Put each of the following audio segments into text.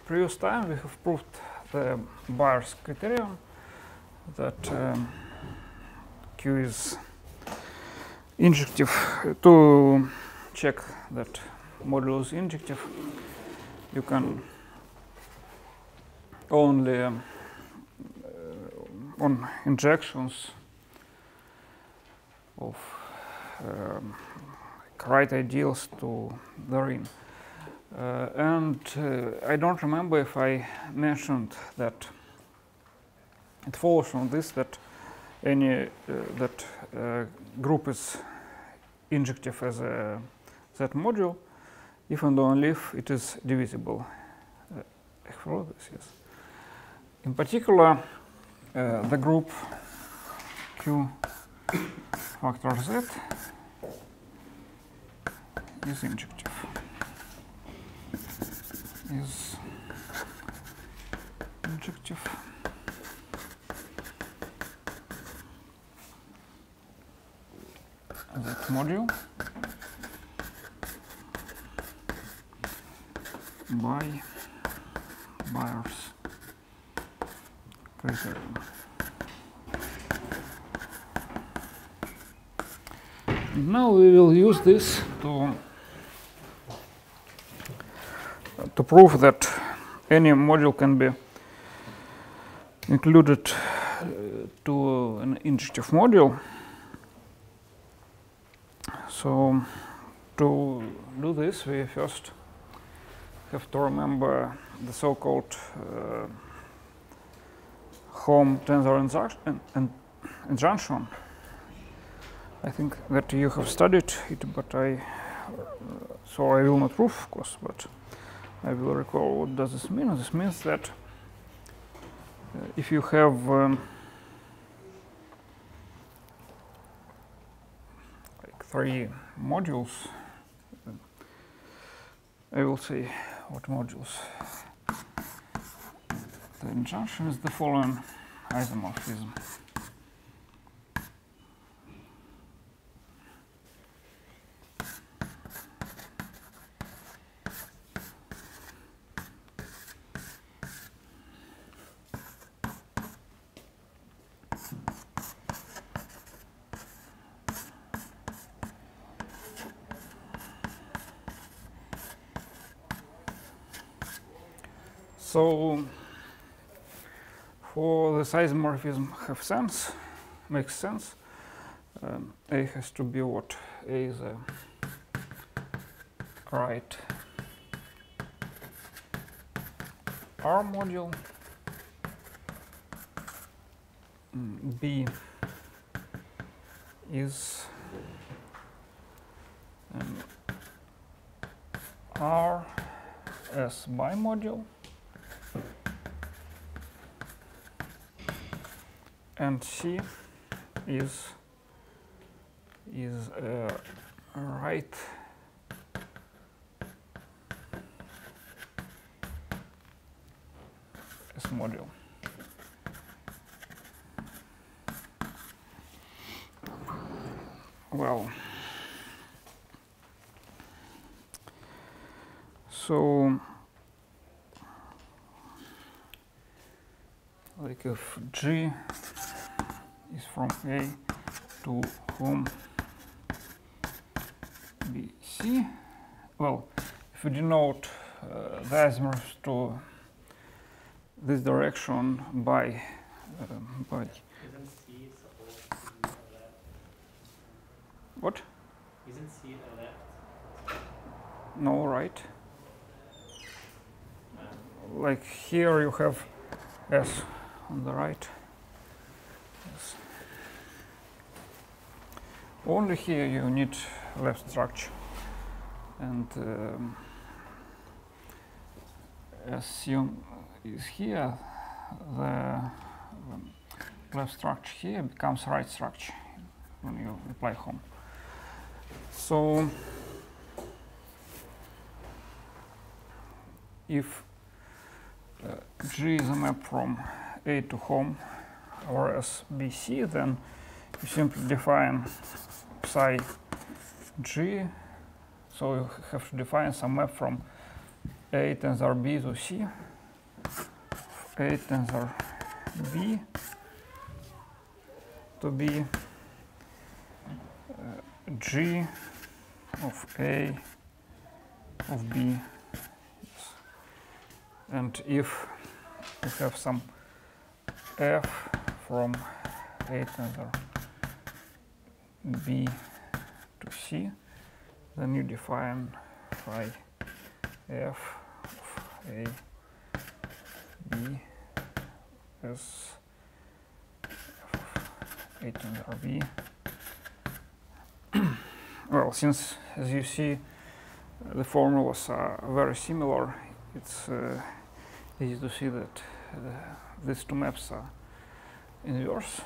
previous time we have proved the Bayer's criterion that Q is injective. To check that module is injective, you can only on injections of right ideals to the ring. And I don't remember if I mentioned that it follows from this that any group is injective as a Z module if and only if it is divisible. I follow this, yes. In particular, the group Q factor Z is injective. That module by Bayer's criterion. Now we will use this to prove that any module can be included to an injective module. So to do this, we first have to remember the so-called home tensor injunction. I think that you have studied it, but so I will not prove, of course, but I will recall what does this mean. This means that if you have like 3 modules, I will say what modules. The injunction is the following isomorphism. So for this isomorphism have sense, makes sense, A has to be what? A is a right R module, B is an R S bimodule, and C is a right S module. Well, so like if G is from A to home BC, well, if we denote the isomorphs to this direction by Isn't C supposed to be a left? what? Isn't C a left? No, right. Like here you have S on the right. Yes. Only here you need left structure, and as you is here, the left structure here becomes right structure when you apply home. So if G is a map from A to home or as BC, then you simply define psi G. So you have to define some map from A tensor B to C, A tensor B to be G of A of B. Yes. And if you have some f from A tensor B to C, then you define phi f of A B as f of A tensor B. Well, since, as you see, the formulas are very similar, it's easy to see that these two maps are inverse,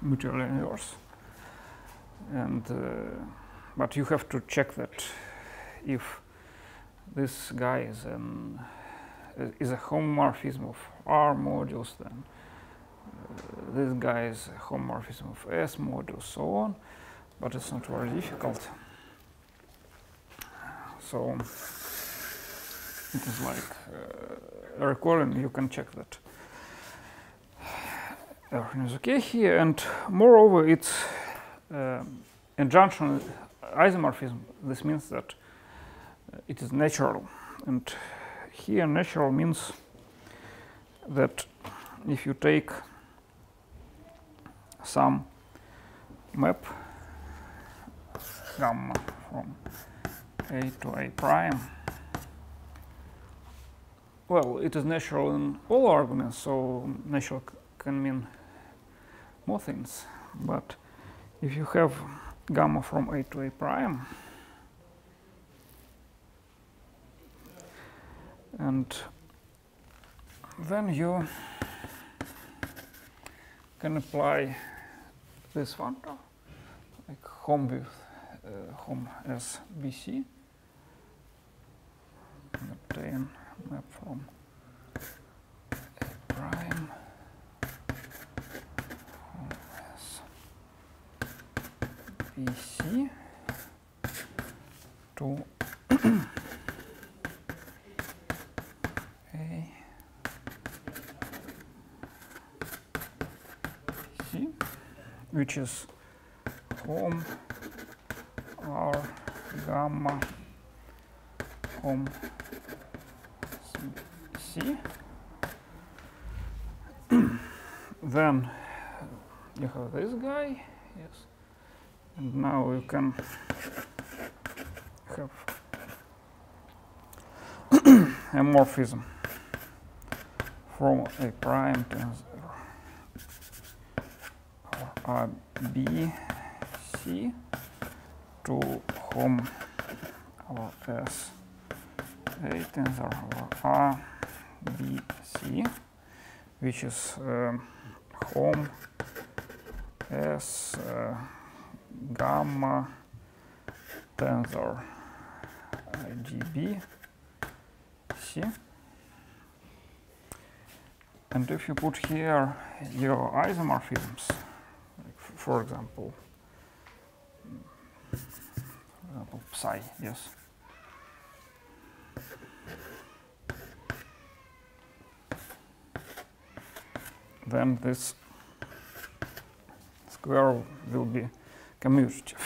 mutually inverse. And but you have to check that if this guy is a homomorphism of R modules, then this guy is a homomorphism of S modules, so on. But it's not very difficult. So it is like a recording, you can check that everything is okay here. And moreover, it's injunction isomorphism. This means that it is natural. And here natural means that if you take some map gamma from A to A prime, well, it is natural in all arguments, so natural can mean more things. But if you have gamma from A to A prime, and then you can apply this functor, like home with home as BC, and obtain map from A prime home as BC to A C, which is home R gamma home C. Then you have this guy, yes, and now you can have a morphism from A prime tensor or B C to home or S A tensor or A B C, which is home S gamma tensor GB C. And if you put here your isomorphisms, like for example psi, yes, then this square will be commutative.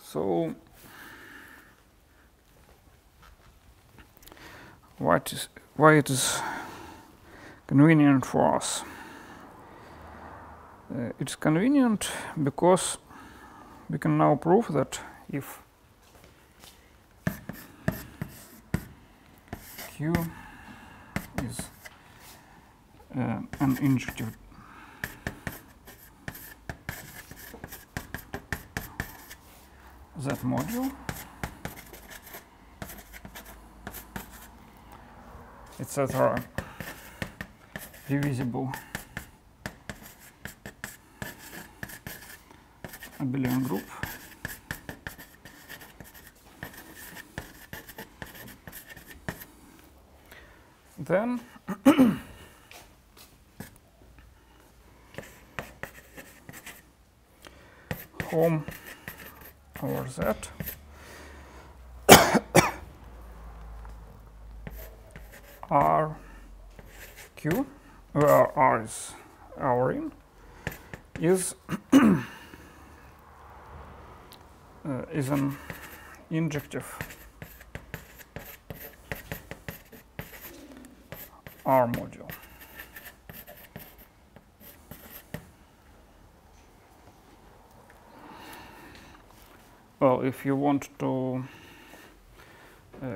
So why it is convenient for us? It's convenient because we can now prove that if Q is an injective Z module, etc., divisible abelian group, then home over Z R Q, where R is our in, is is an injective R module. Well, if you want to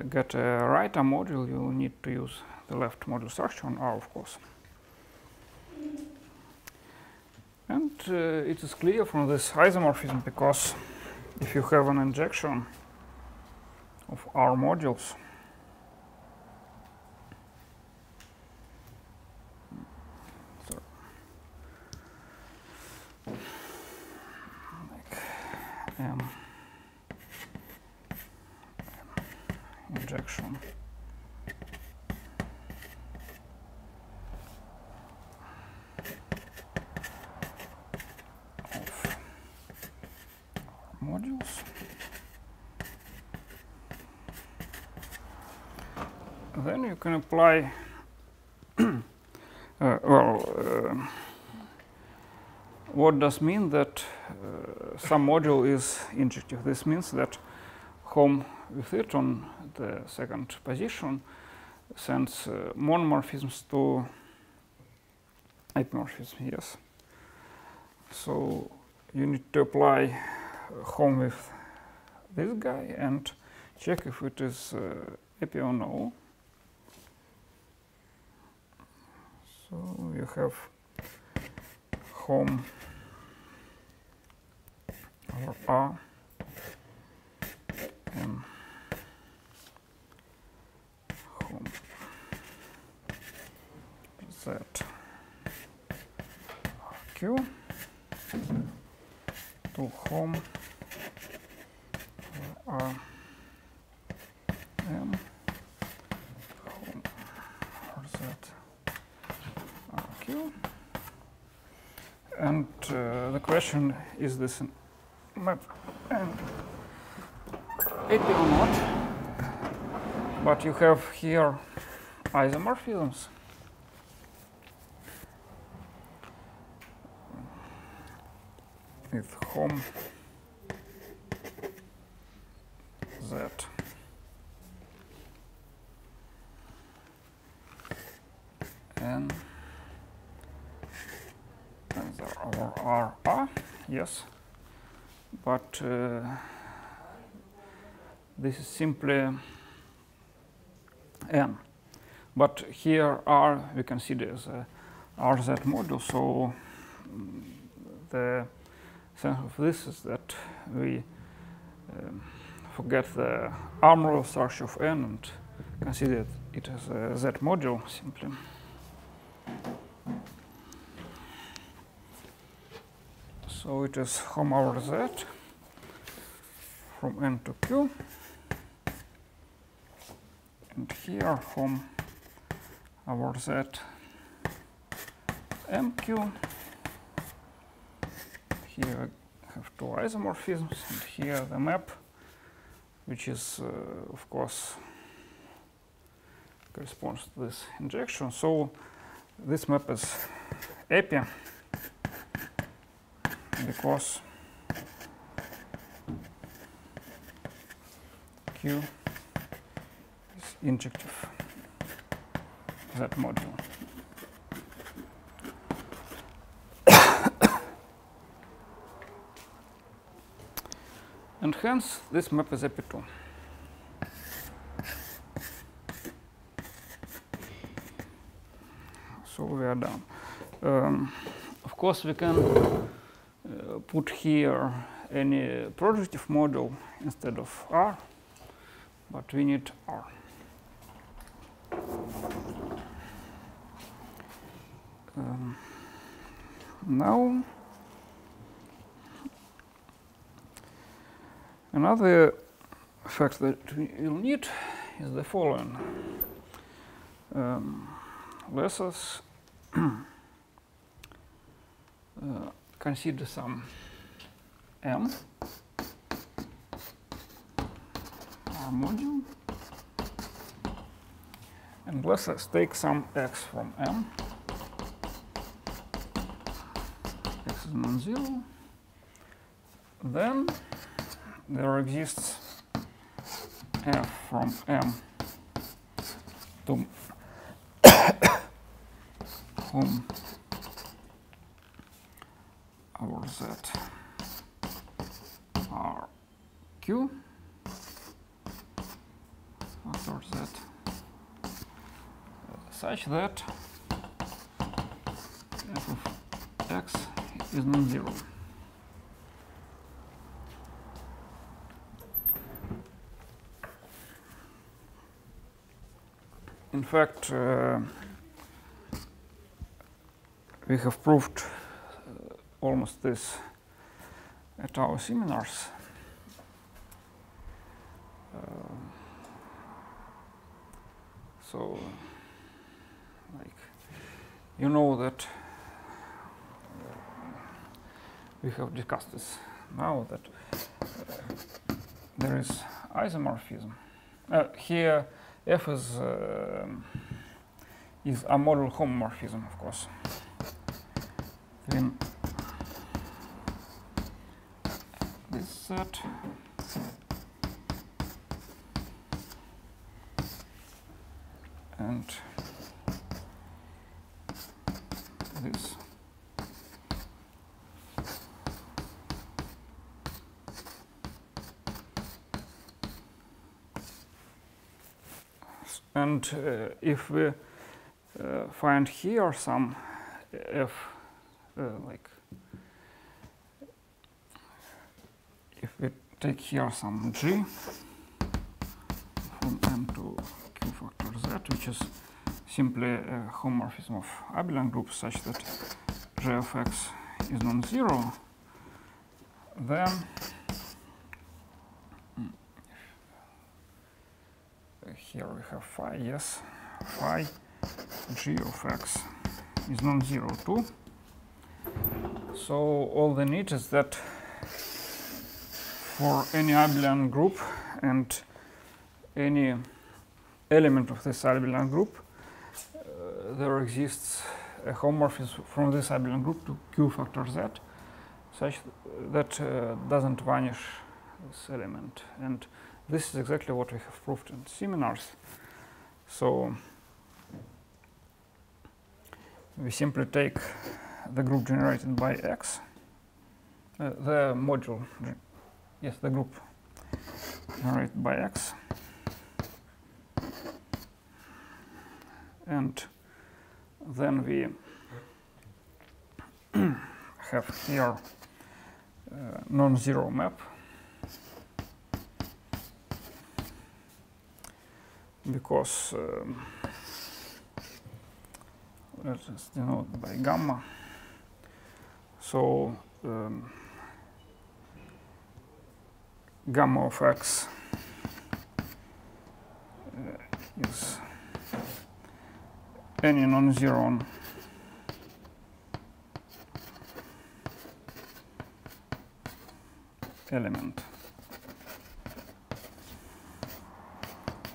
get a right R module, you need to use the left module structure on R, of course. And it is clear from this isomorphism, because if you have an injection of R modules, like injection of modules, then you can apply what does mean that some module is injective? This means that home with it on the second position sends monomorphisms to epimorphism, yes. So you need to apply home with this guy and check if it is epi or no. So you have home over R and home Z Q to home R M home Z RQ. And the question is this map epi or not, but you have here isomorphisms. With home Z and there are yes, but this is simply n. But here R we consider as a RZ module, so the sense of this is that we forget the R module structure of n and consider it as a Z module simply. So it is home over Z from N to Q, and here home over Z MQ. Here I have two isomorphisms, and here the map, which is of course corresponds to this injection. So this map is epi because Q is injective Z module. And hence this map is epi2. So we are done. Of course, we can put here any projective module instead of R, but we need R. Now, another fact that we'll need is the following. Let us consider some M R module And let's take some x from M. X is non-zero. Then there exists f from M to whom our z are q factor z such that f of x is non-zero. In fact, we have proved almost this at our seminars. So, like, you know that we have discussed this now, that there is isomorphism. Here, F is a model homomorphism, of course. Then this set and this. And if we find here some f, like if we take here some g from M to q factor z, which is simply a homomorphism of abelian groups such that g of x is non-zero, then here we have phi, yes, phi g of x is non-zero too. So all they need is that for any abelian group and any element of this abelian group, there exists a homomorphism from this abelian group to q factor z such that doesn't vanish this element. And this is exactly what we have proved in seminars. So we simply take the group generated by x, the module, yes, the group generated by x, and then we have here non-zero map, because let's denote by gamma. So gamma of x is any non-zero element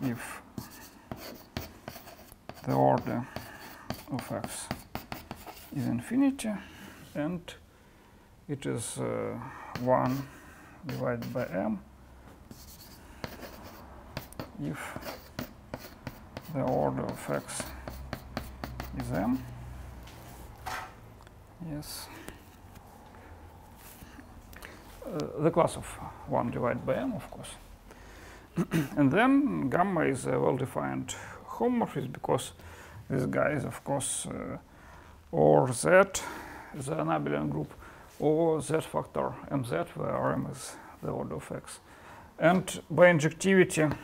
if the order of x is infinity and it is 1 divided by m if the order of x is m. Yes. The class of 1 divided by m, of course. And then gamma is a well-defined homomorphism because this guy is, of course, or z is an abelian group, or z factor mz, where m is the order of x. And by injectivity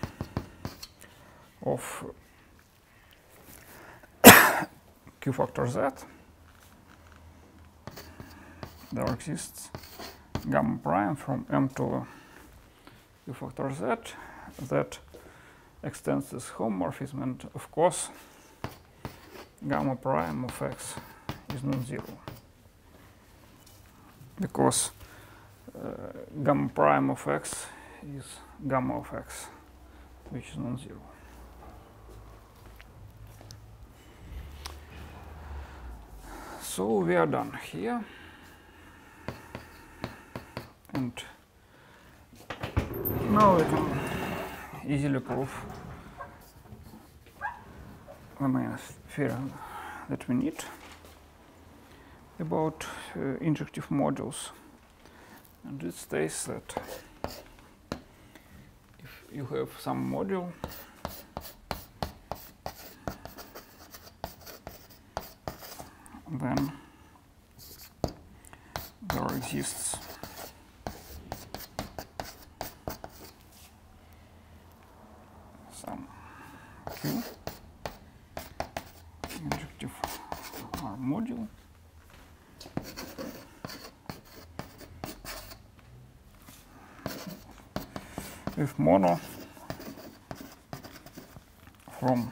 of q factor z, there exists gamma prime from m to q factor z that extends this homomorphism, and of course gamma prime of x is non-zero because gamma prime of x is gamma of x, which is non-zero. So we are done here, and now we can easily prove the main theorem that we need about injective modules. And it states that if you have some module then there exists some Q injective R module with mono from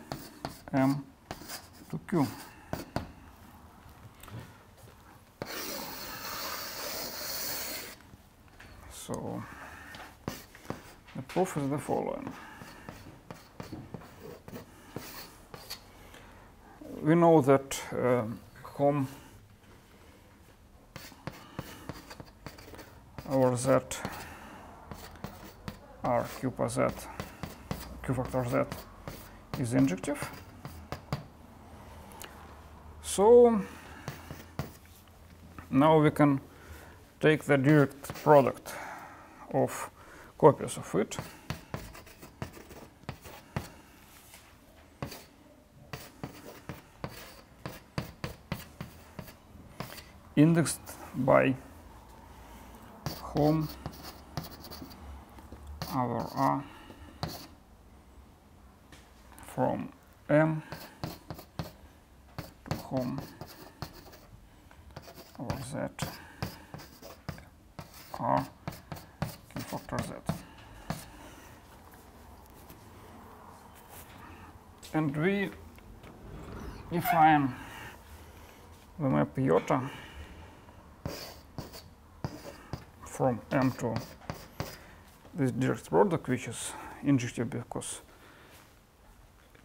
M to Q. So the proof is the following. We know that Hom over Z R Q per Z, Q factor Z is injective. So now we can take the direct product of copies of it indexed by Hom over R from M to Hom over Z R Q factor Z. And we define the map iota from M to this direct product, which is injective because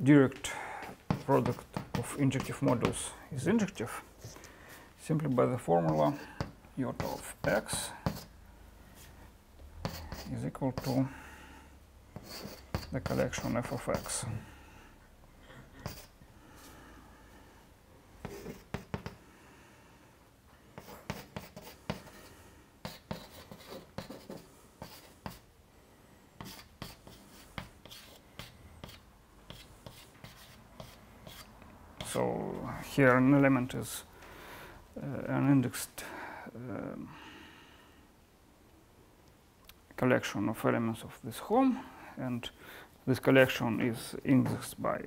direct product of injective modules is injective, simply by the formula iota of x is equal to the collection f of x. So here an element is an indexed collection of elements of this Hom, and this collection is indexed by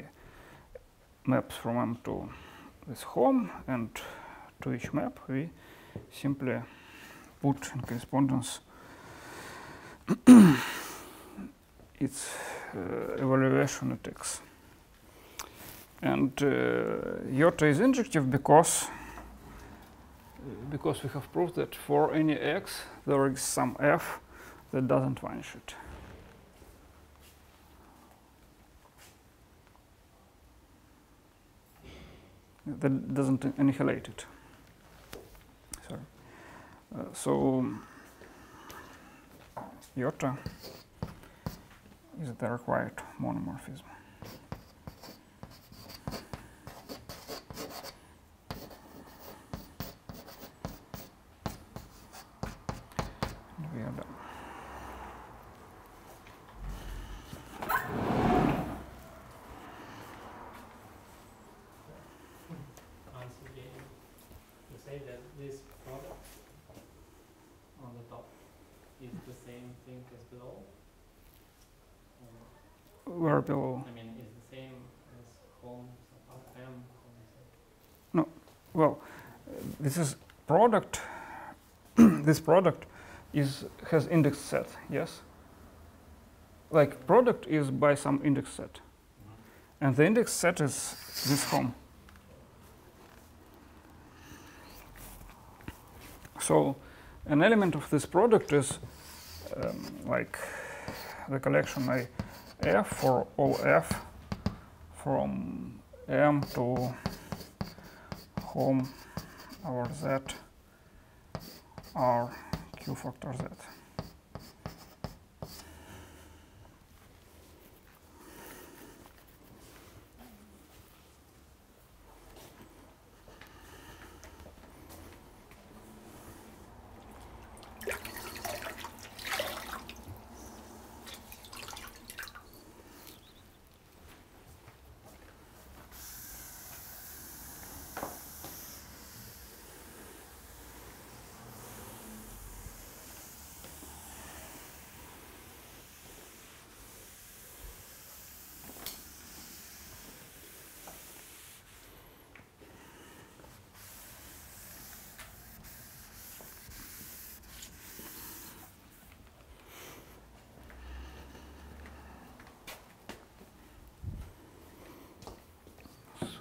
maps from M to this Hom, and to each map we simply put in correspondence its evaluation at x. And iota is injective because we have proved that for any x there is some f that doesn't vanish it. That doesn't annihilate it. Sorry. So iota is the required monomorphism. We are done. You say that this product on the top is the same thing as below? Where below? I mean, is the same as Hom of M? No. Well, this is product. This product has index set. Yes. Like product is by some index set, and the index set is this Hom. So an element of this product is like the collection f for all f from M to Hom over Z are Q factor Z.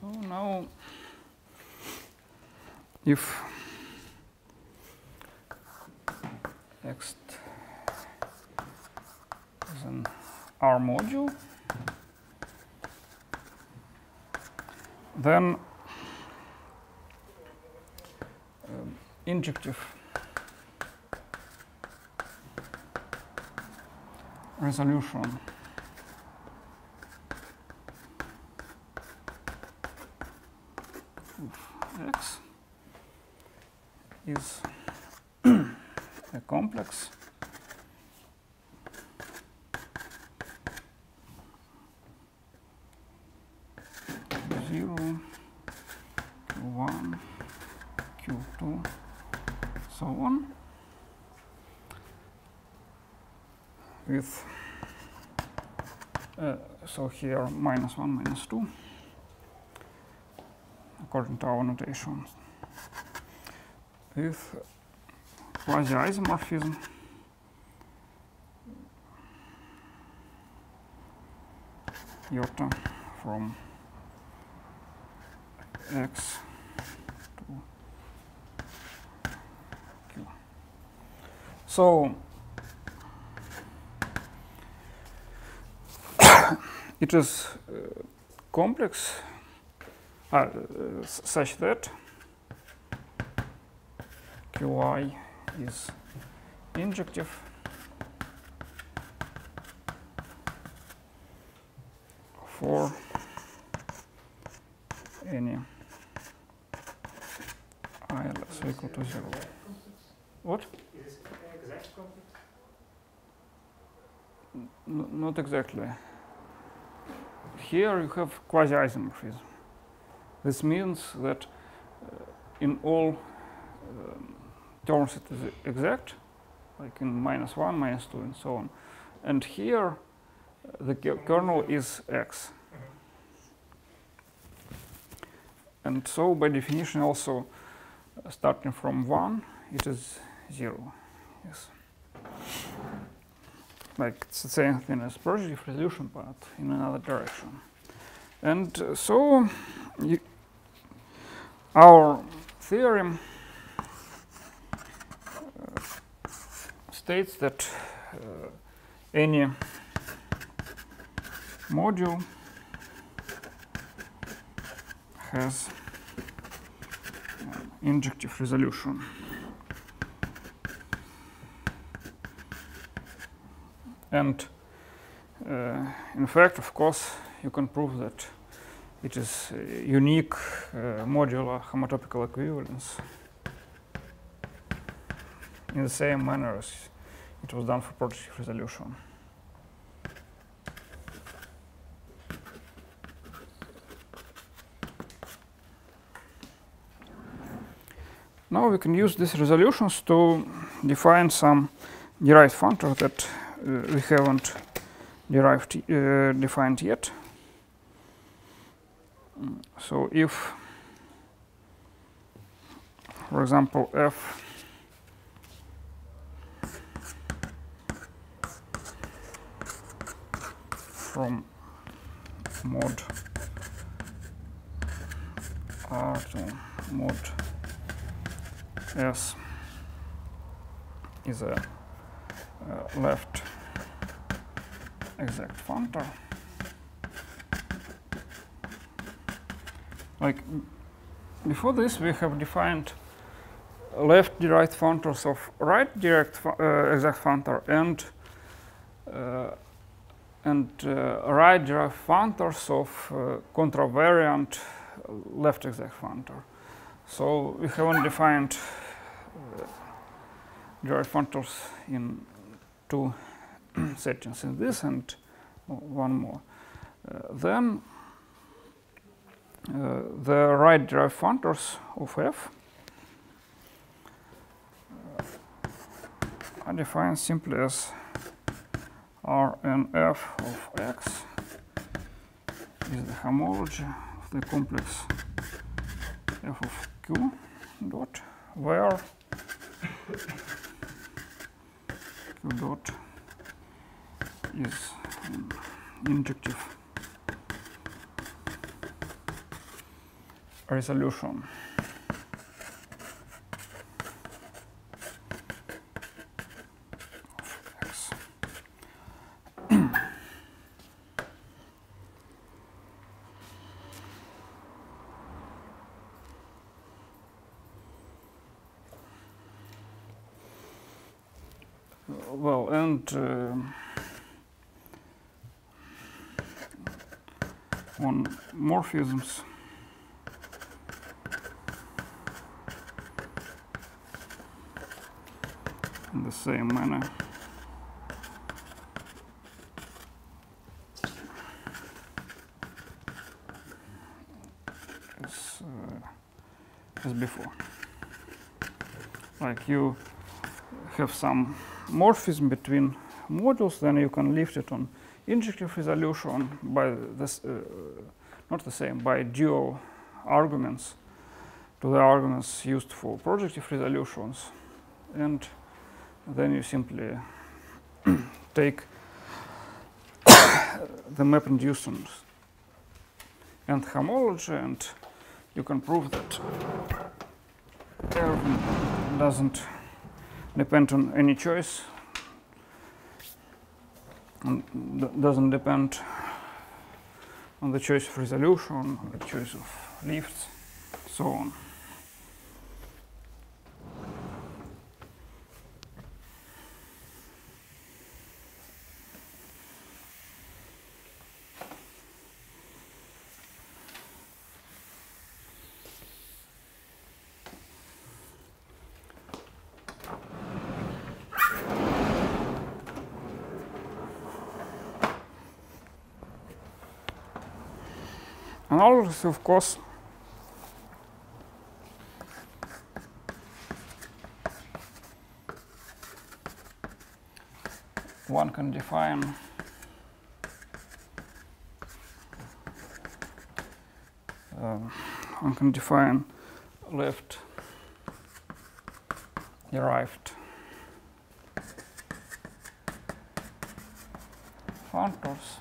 So now, if X is an R module, then injective resolution of X is a complex Q0, Q1, Q2, so on, with so here -1, -2, according to our notation, with quasi-isomorphism iota from X to Q. So it is complex such that Qi is injective for any I less or equal to 0. What? Is this exact complex? Not exactly. Here you have quasi-isomorphism. This means that in all terms it is exact, like in -1, -2, and so on. And here the kernel is X. And so by definition also starting from 1 it is 0. Yes. Like it's the same thing as projective resolution, but in another direction. And so our theorem states that any module has injective resolution. And in fact, of course, you can prove that it is unique modular homotopical equivalence in the same manner as it was done for projective resolution. Now we can use these resolutions to define some derived functor that we haven't defined yet. So if, for example, f from mod R to mod S is a left exact functor. Like before this, we have defined left direct functors of right direct exact functor and right direct functors of contravariant left exact functor. So we haven't defined direct functors in two settings, in this and one more. Then the right direct functors of f are defined simply as R and f of x is the homology of the complex f of q dot, where q dot is an injective resolution of x. Well, and on morphisms, in the same manner as before. Like you have some morphism between modules, then you can lift it on injective resolution by this, not the same, by dual arguments to the arguments used for projective resolutions, and then you simply take the map induced on and homology, and you can prove that everything doesn't depend on any choice and doesn't depend on the choice of resolution, or the choice of lifts, so on. Analogous, of course, one can define left derived functors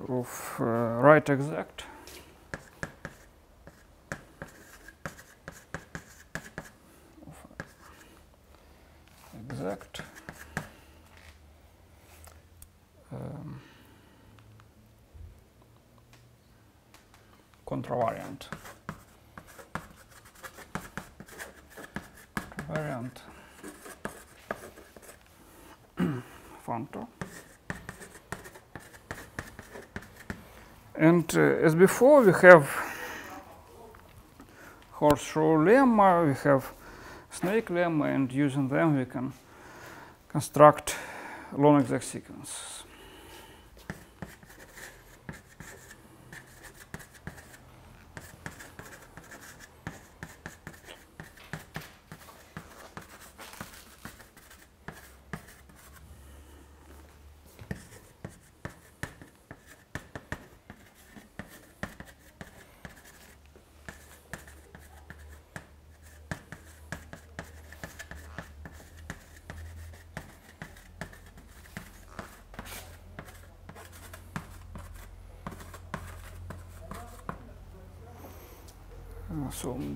of right exact contravariant functor. And as before, we have horseshoe lemma, we have snake lemma, and using them we can construct long-exact sequences.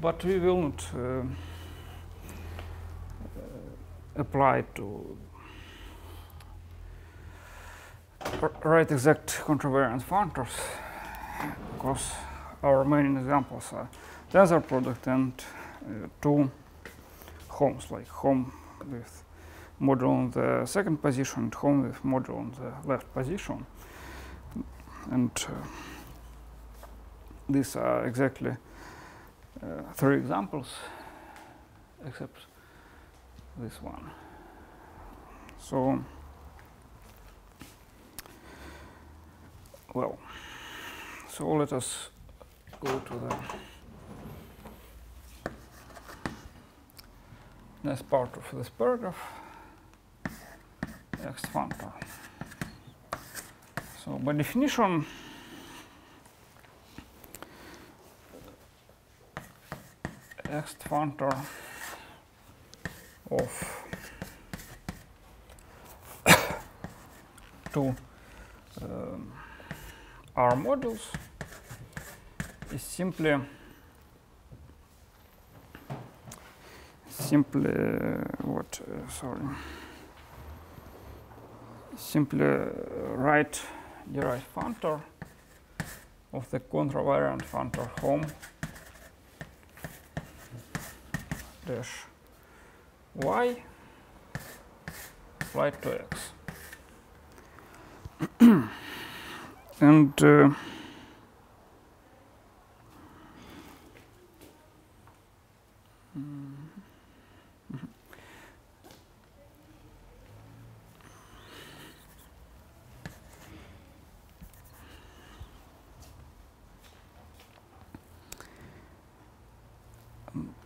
But we will not apply to right exact contravariant functors, because our main examples are tensor product and two homes, like home with module on the second position and home with module on the left position. And these are exactly three examples, except this one. So, well, so let us go to the next part of this paragraph, X functor. So by definition, X functor of two R modules is simply what? Simply right derived functor of the contravariant functor home dash y applied to x.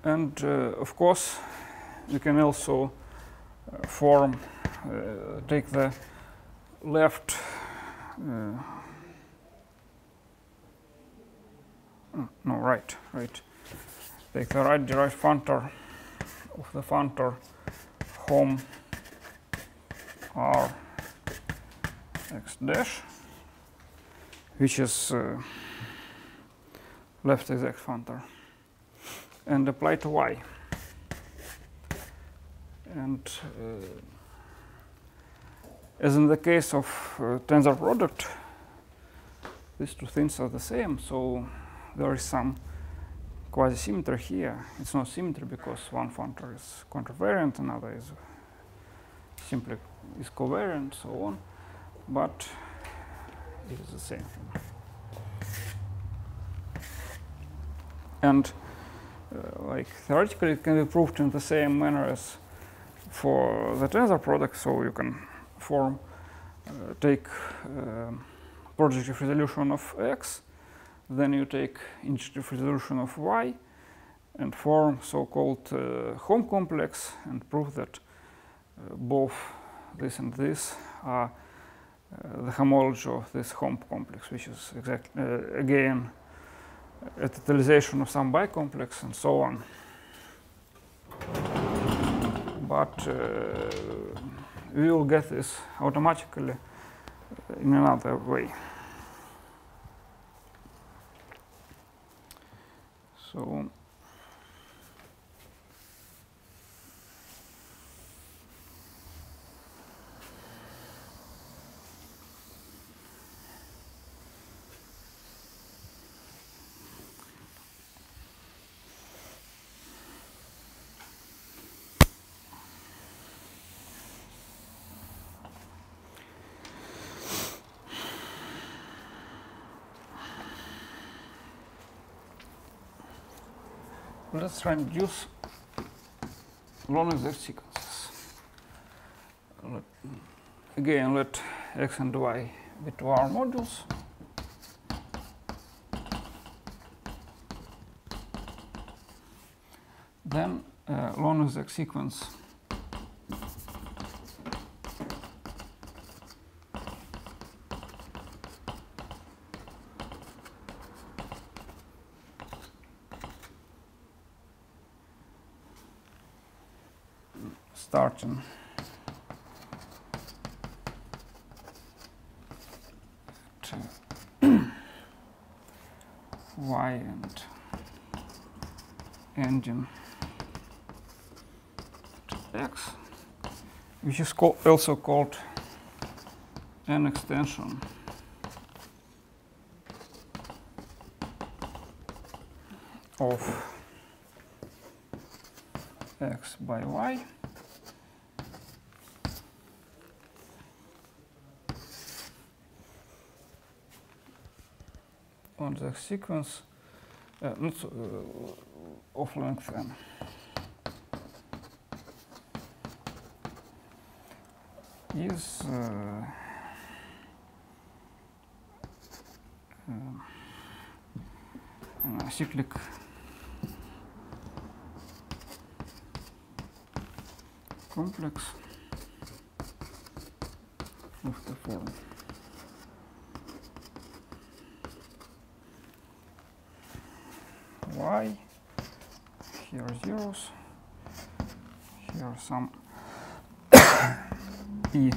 And of course, we can also form, take the left, right. Take the right derived functor of the functor home R x dash, which is left exact functor, and apply to y. And as in the case of tensor product, these two things are the same, so there is some quasi-symmetry here. It's not symmetry because one functor is contravariant, another is simply is covariant, so on, but it is the same thing. And like theoretically, it can be proved in the same manner as for the tensor product. So you can form, take projective resolution of x, then you take injective resolution of y, and form so-called home complex, and prove that both this and this are the homology of this home complex, which is exactly again a totalization of some bicomplex and so on. But we will get this automatically in another way. So let's reduce non-exact sequences. Again, let x and y be two R modules. Then non-exact sequence starting at y and ending at x, which is also called an extension of x by y on the sequence of length n. Is cyclic complex of the form y, here zeros, here some e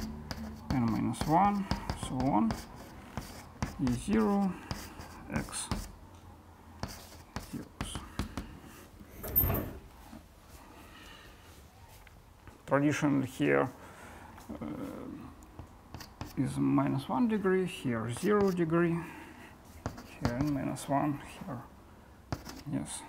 n minus 1, so on, e0, x zeros. Traditionally here is minus 1 degree, here 0 degree, here n minus 1, here, yes.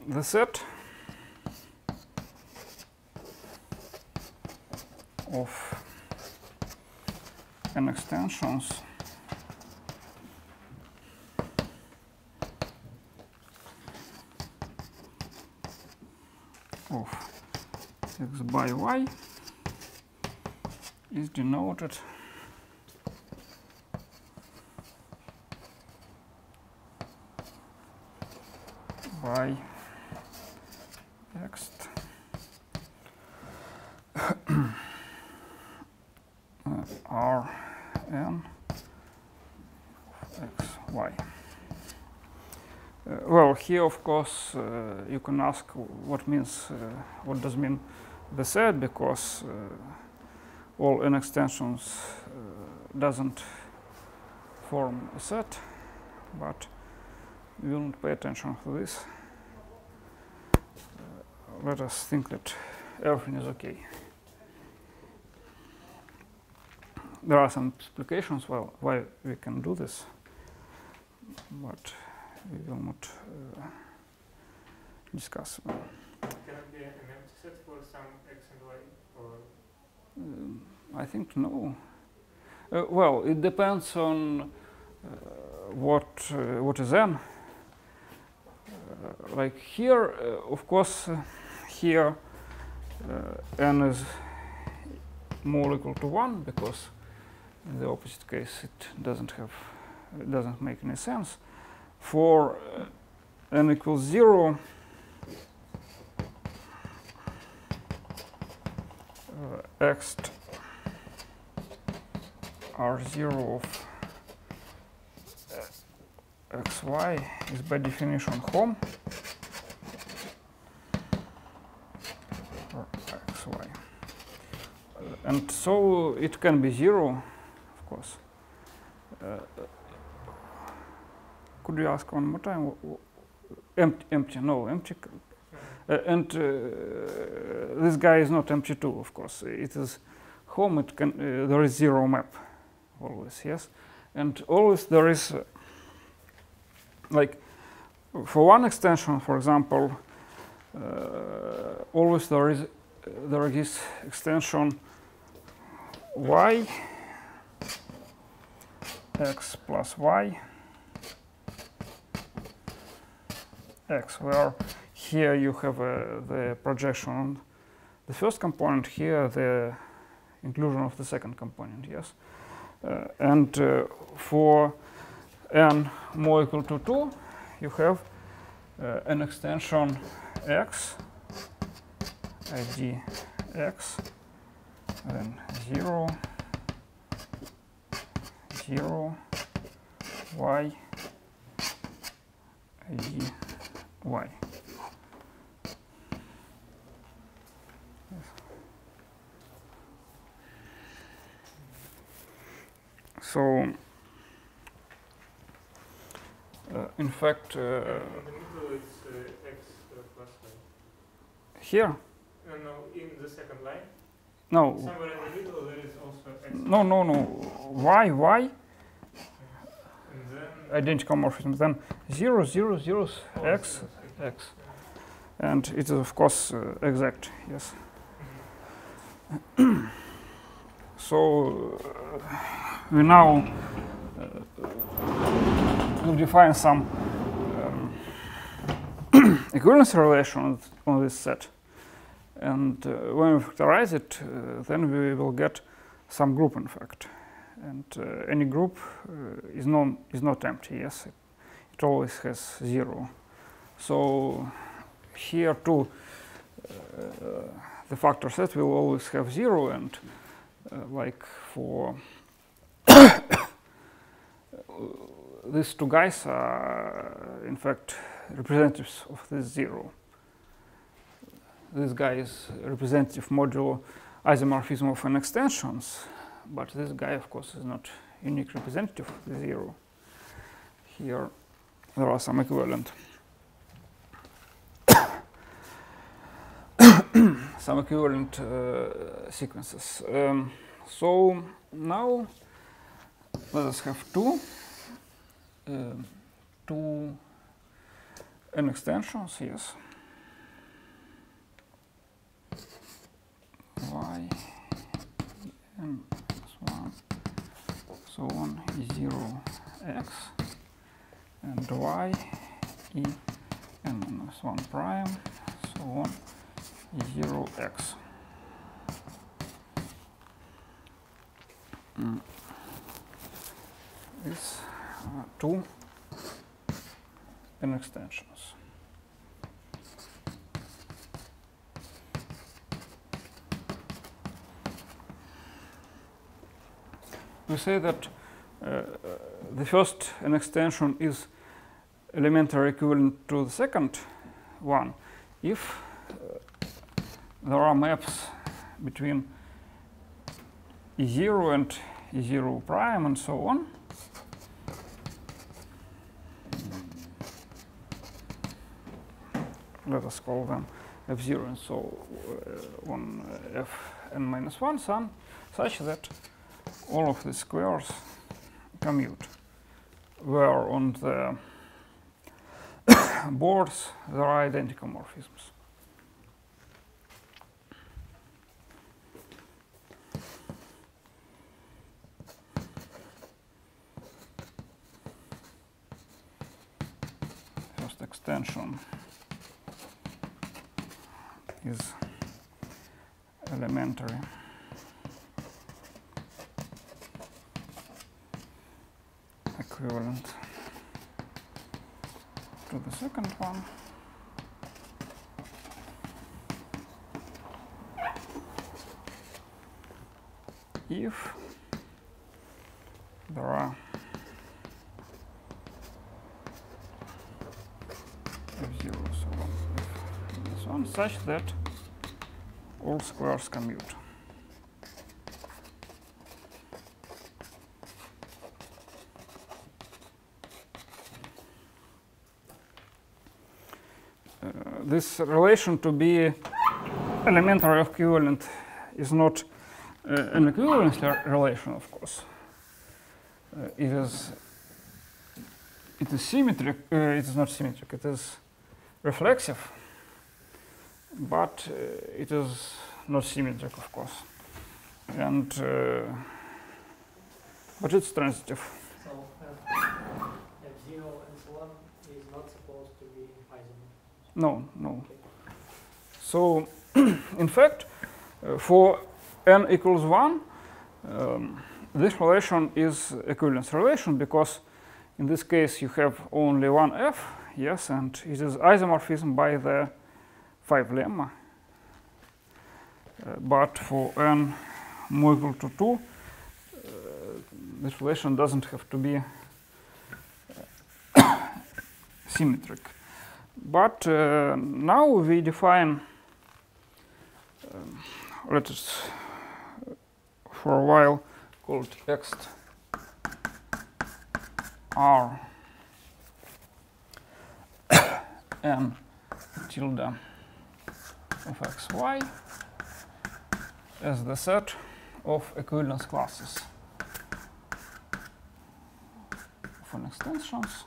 The set of n extensions of x by y is denoted by x r n x y. Well, here of course you can ask what does mean the set, because all n extensions doesn't form a set, but we will not pay attention to this. Let us think that everything is okay. There are some explications why we can do this, but we will not discuss them. Can it be an empty set for some x and y? Or I think no. Well, it depends on what is n. Like here, of course, here n is more equal to 1, because in the opposite case it doesn't make any sense. For n equals 0, x r0 of xy is by definition home for xy, and so it can be 0, of course. Could you ask one more time? Empty, no, empty. And this guy is not empty too, of course. It is home. It can. There is 0 map always, yes, and always there is. Like for one extension, for example, always there exists extension y x plus y x, where here you have the projection on the first component, here the inclusion of the second component, yes, and for n more equal to 2, you have an extension x id x, then 0, 0, y, id y. So, in fact, in the middle it's x plus y. Here? No, in the second line. No. Somewhere in the middle there is also x. No, no, no. Y. And then Identical morphism. Then 0, 0, 0, oh, x, zeros, x. And it is, of course, exact, yes. So, we now will define some equivalence relation on this set. And when we factorize it, then we will get some group, in fact. And any group is not empty, yes. It always has 0. So here too, the factor set will always have 0, and like for these two guys are in fact representatives of this 0. This guy is representative modulo isomorphism of n extensions, but this guy, of course, is not unique representative of the 0. Here there are some equivalent sequences. So now let us have two n extensions, yes. Y n plus 1, so on, 0 x, and y e n minus 1 prime, so on, 0 x. These are two n extensions. We say that the first n extension is elementary equivalent to the second one if there are maps between E0 and E0 prime and so on. Let us call them F0 and so on Fn minus 1 sum, such that all of the squares commute, where on the boards there are identical morphisms. First extension is elementary equivalent to the second one. If there are F0, so on, this one, such that all squares commute. This relation to be elementary equivalent is not an equivalence relation, of course. It is symmetric. It is not symmetric. It is reflexive, but it is not symmetric, of course. And but it's transitive. So F0 and so on is not supposed to be isomorphic. No, no. Okay. So, in fact, for n equals 1, this relation is equivalence relation because in this case you have only one f, yes, and it is isomorphism by the 5 lemma. but for n more equal to 2, this relation doesn't have to be symmetric. But now we define, let us for a while call it x r n tilde of xy as the set of equivalence classes of an extensions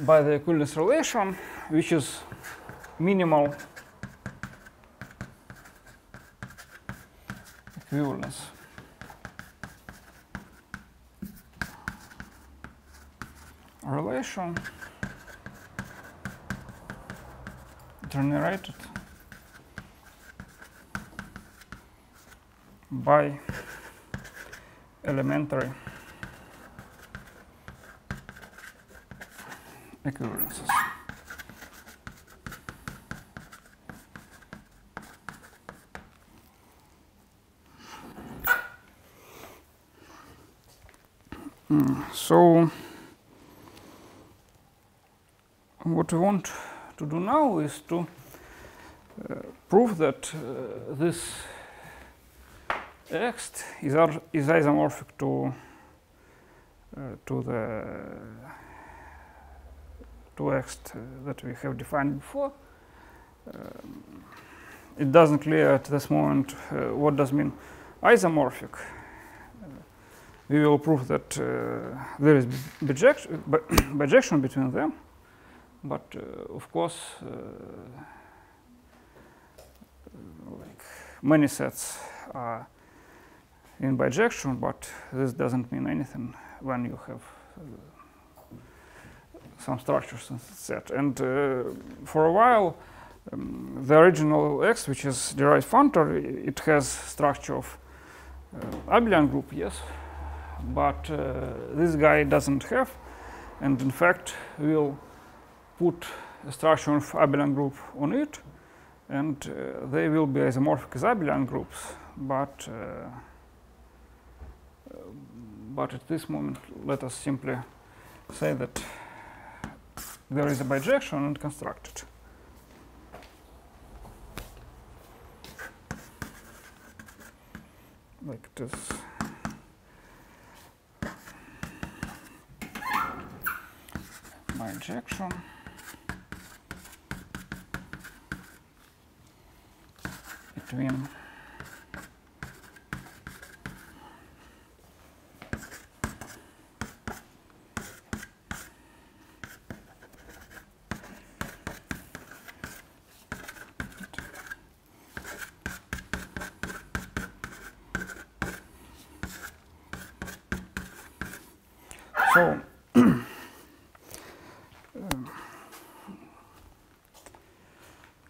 by the equivalence relation, which is minimal equivalence relation generated by elementary equivalences. So what we want to do now is to prove that this x is isomorphic to x that we have defined before. It doesn't clear at this moment what does mean isomorphic. We will prove that there is bijection between them, but of course, like many sets are in bijection, but this doesn't mean anything when you have some structures in the set. And for a while, the original X, which is derived functor, it has structure of abelian group, yes, but this guy doesn't have. And in fact, we'll put a structure of abelian group on it, and they will be isomorphic as abelian groups. But at this moment, let us simply say that there is a bijection and construct it. Like this. Bijection between so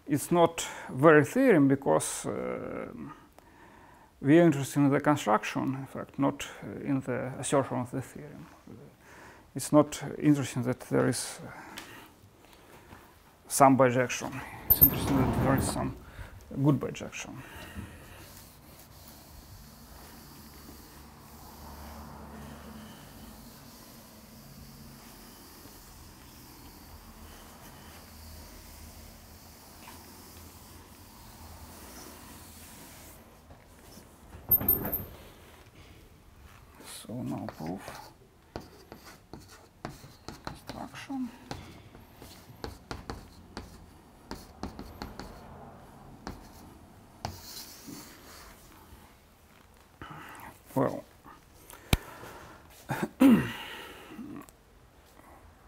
it's not very theorem because we are interested in the construction, in fact, not in the assertion of the theorem. It's not interesting that there is some bijection. It's interesting that there is some good bijection. So now proof construction. Well,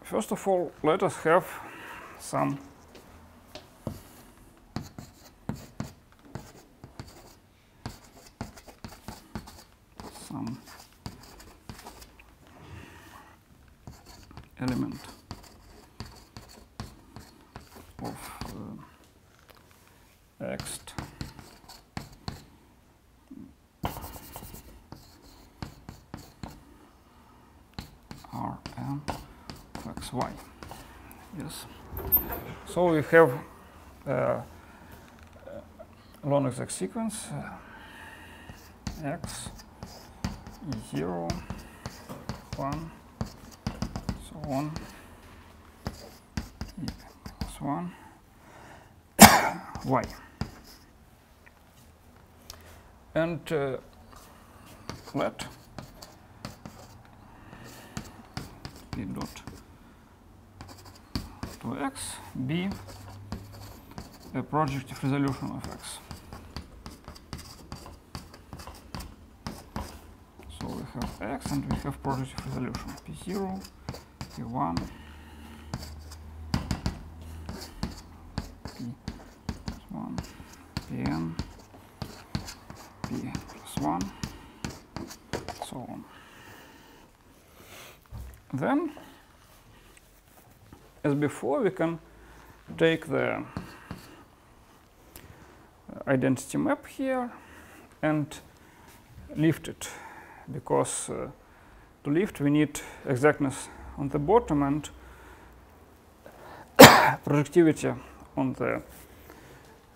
first of all, let us have some element of x Rn of xy. Yes. So we have long exact sequence x E0 1 so on e minus 1 y, and let p dot to x be a projective resolution of x. So we have x and we have projective resolution p0, p1, p plus 1, pn, p plus 1, so on. Then, as before, we can take the identity map here and lift it, because to lift we need exactness on the bottom and projectivity on the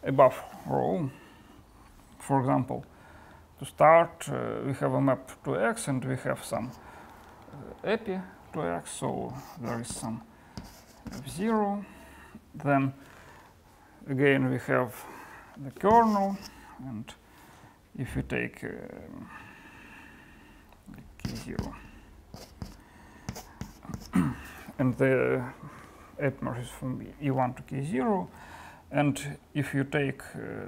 above row. For example, to start we have a map to x and we have some epi to x, so there is some f0. Then again we have the kernel, and if you take k0 and the epi is from e1 to k0, and if you take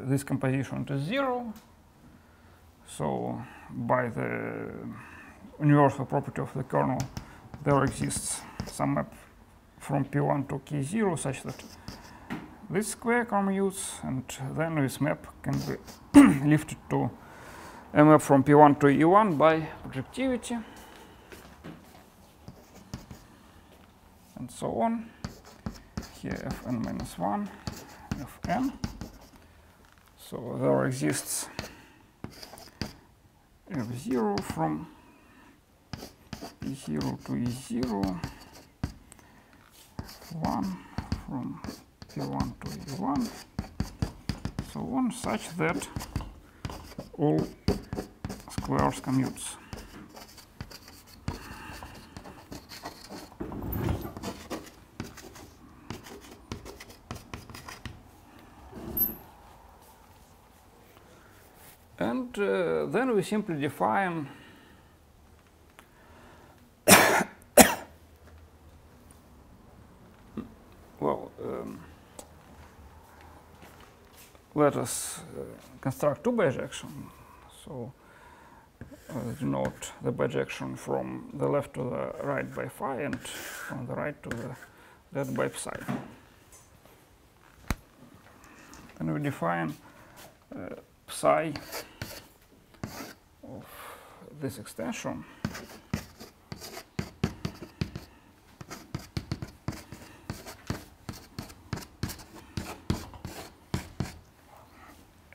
this composition to 0, so by the universal property of the kernel there exists some map from p1 to k0 such that this square commutes, and then this map can be lifted to a map from p1 to e1 by projectivity, and so on. Here fn minus 1, fn. So there exists f0 from e0 to e0, 1 from p1 to e1, so on, such that all squares commutes. And then we simply define well, let us construct two bijections. So denote the bijection from the left to the right by phi and from the right to the left by psi. And we define psi of this extension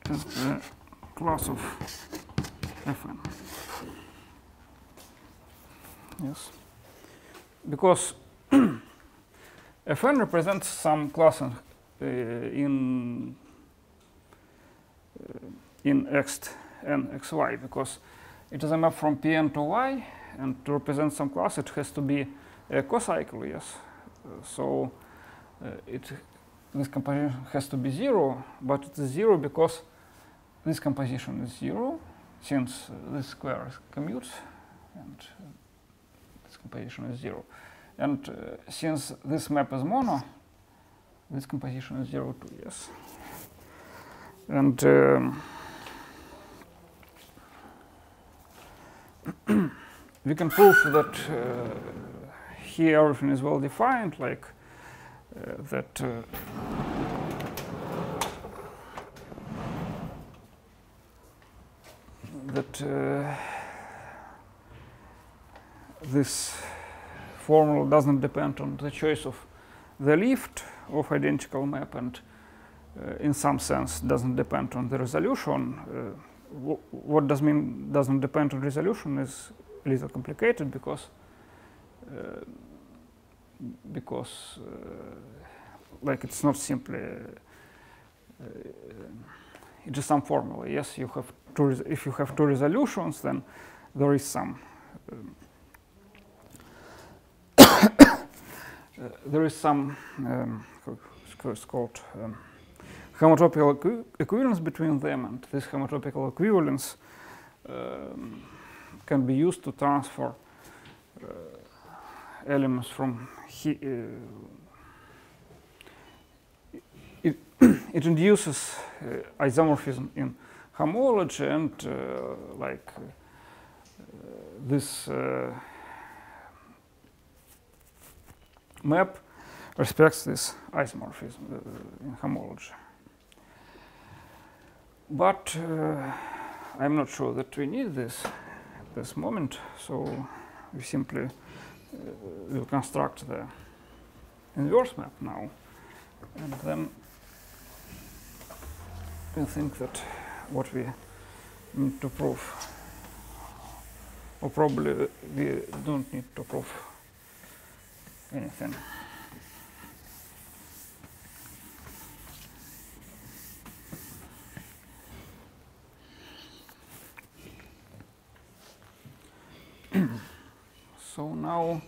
as the class of fn. Yes, because fn represents some class in x and xy, because it is a map from Pn to y, and to represent some class it has to be a cocycle, yes. So this composition has to be 0, but it is 0 because this composition is 0, since this square commutes, and this composition is 0. And since this map is mono, this composition is 0 too, yes. And we can prove that here everything is well defined, like that this formula doesn't depend on the choice of the lift of identical map, and in some sense doesn't depend on the resolution. What does mean doesn't depend on resolution is a little complicated, because like it's not simply it is some formula. Yes, you have if you have two resolutions, then there is some it's called homotopical equivalence between them, and this homotopical equivalence can be used to transfer elements from it induces isomorphism in homology, and this map respects this isomorphism in homology. But I'm not sure that we need this at this moment, so we simply will construct the inverse map now, and then we think that what we need to prove, or probably we don't need to prove anything. So now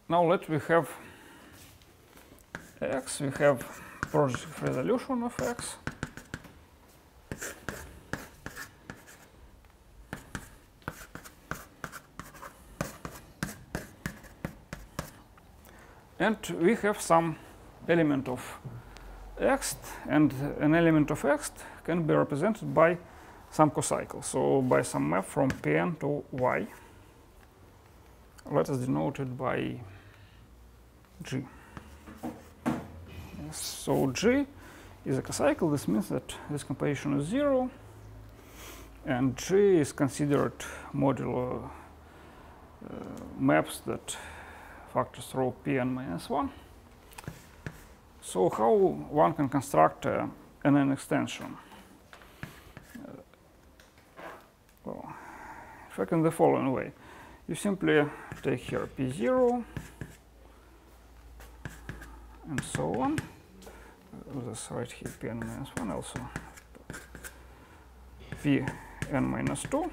let we have x, we have projective resolution of x, and we have some element of x, and an element of x can be represented by some cocycle, so by some map from Pn to y. Let us denote it by G. Yes, so G is a cocycle. This means that this composition is 0, and G is considered modulo maps that factors through Pn minus 1. So how one can construct an N extension? Well, in fact, in the following way. You simply take here P0 and so on. Let's write here Pn minus 1 also. Pn minus 2.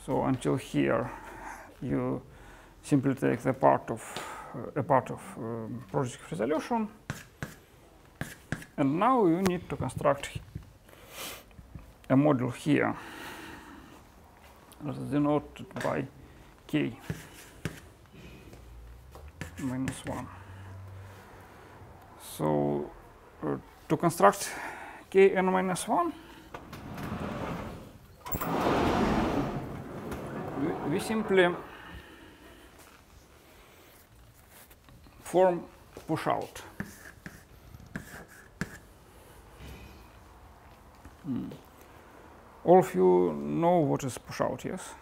So until here, you simply take the part of projective resolution, and now you need to construct a module here. Let's denote it by k minus 1. So to construct kn minus 1, we simply form push out. All of you know what is push out, yes?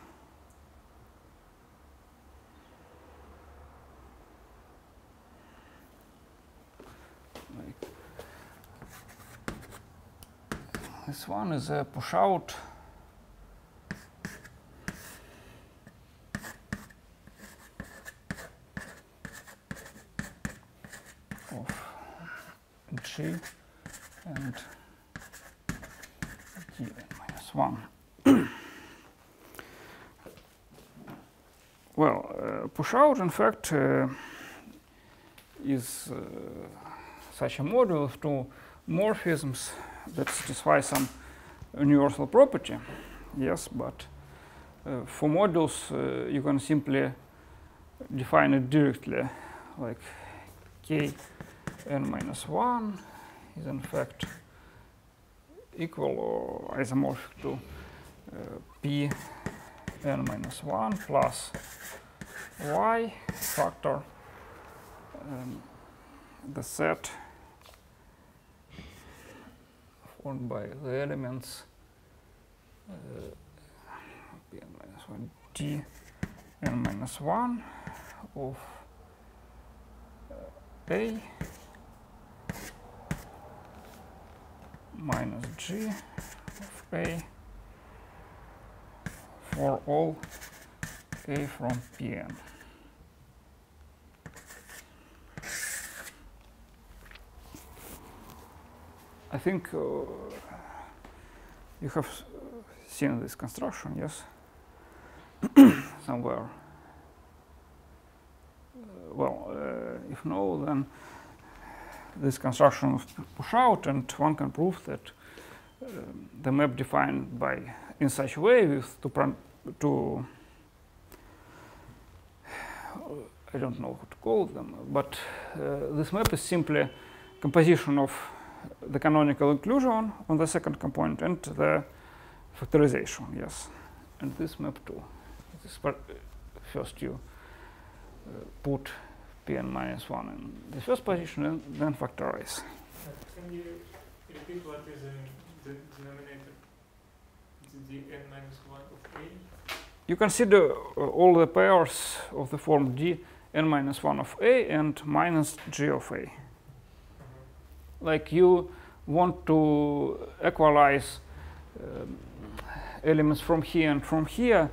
This one is a push out of G and Gn minus 1. Well, push out, in fact, is such a module of two morphisms that satisfy some universal property. Yes, but for modules, you can simply define it directly, like k n minus 1 is in fact equal or isomorphic to p n minus 1 plus y factor the set formed by the elements p n minus 1 d n minus 1 of a minus g of a for all a from Pn. I think you have seen this construction, yes, somewhere. Well, if no, then this construction of push out, and one can prove that the map defined by in such a way with to I don't know how to call them, but this map is simply composition of the canonical inclusion on the second component and the factorization, yes, and this map too. This first you put Pn minus 1 in the first position and then factorize. Can you repeat what is the denominator? It's the n minus 1 of A? You consider all the pairs of the form d n minus 1 of A and minus g of A. Like you want to equalize elements from here and from here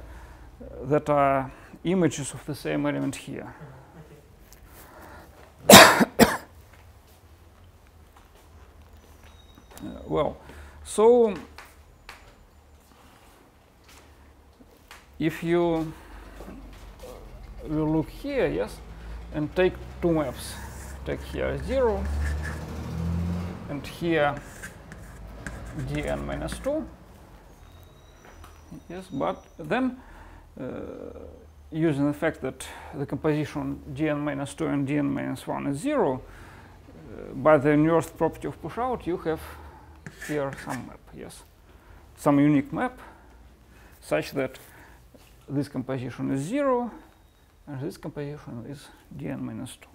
that are images of the same element here. Well, so if you will look here, yes, and take two maps, take here 0 and here dn minus 2, yes, but then using the fact that the composition dn minus 2 and dn minus 1 is 0, by the inverse property of push out, you have here some map, yes, some unique map such that this composition is 0 and this composition is dn minus 2.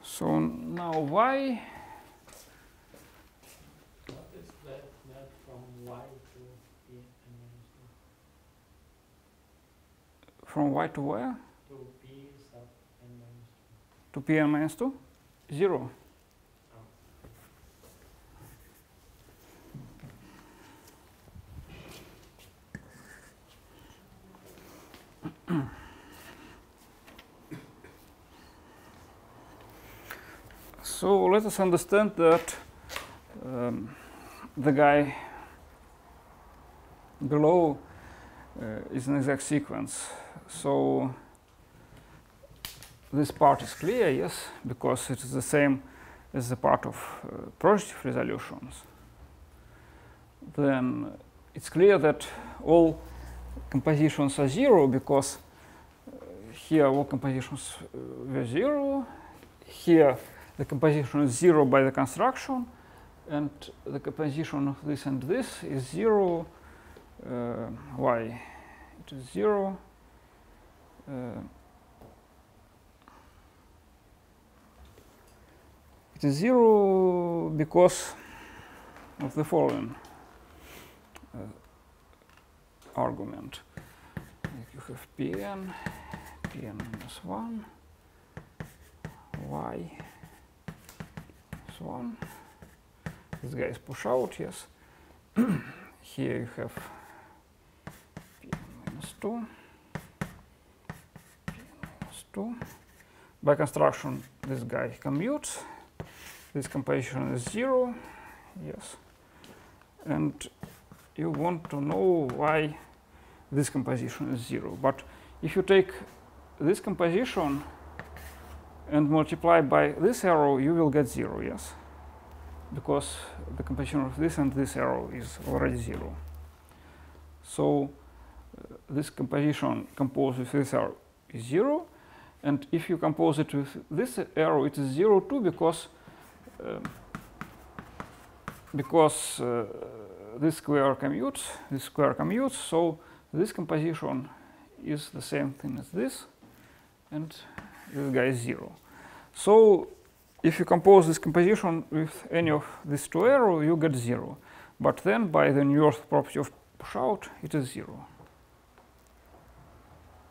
So now y. What is that map from y to p n minus 2? From y to where? To p sub n minus 2. To p n minus 2? 0. So let us understand that the guy below is an exact sequence. So this part is clear, yes, because it is the same as the part of projective resolutions. Then it's clear that all compositions are 0 because here all compositions were 0. Here the composition is 0 by the construction, and the composition of this and this is 0. Why? It is 0. It is 0 because of the following argument. You have Pn minus 1, y. 1. This guy is push out, yes. Here you have p minus 2, p minus 2. By construction, this guy commutes. This composition is 0, yes. And you want to know why this composition is 0. But if you take this composition and multiply by this arrow, you will get 0, yes, because the composition of this and this arrow is already 0. So this composition composed with this arrow is 0, and if you compose it with this arrow, it is 0 too, because this square commutes, so this composition is the same thing as this, and this guy is 0. So if you compose this composition with any of these two arrows, you get 0. But then by the universal property of push out, it is 0.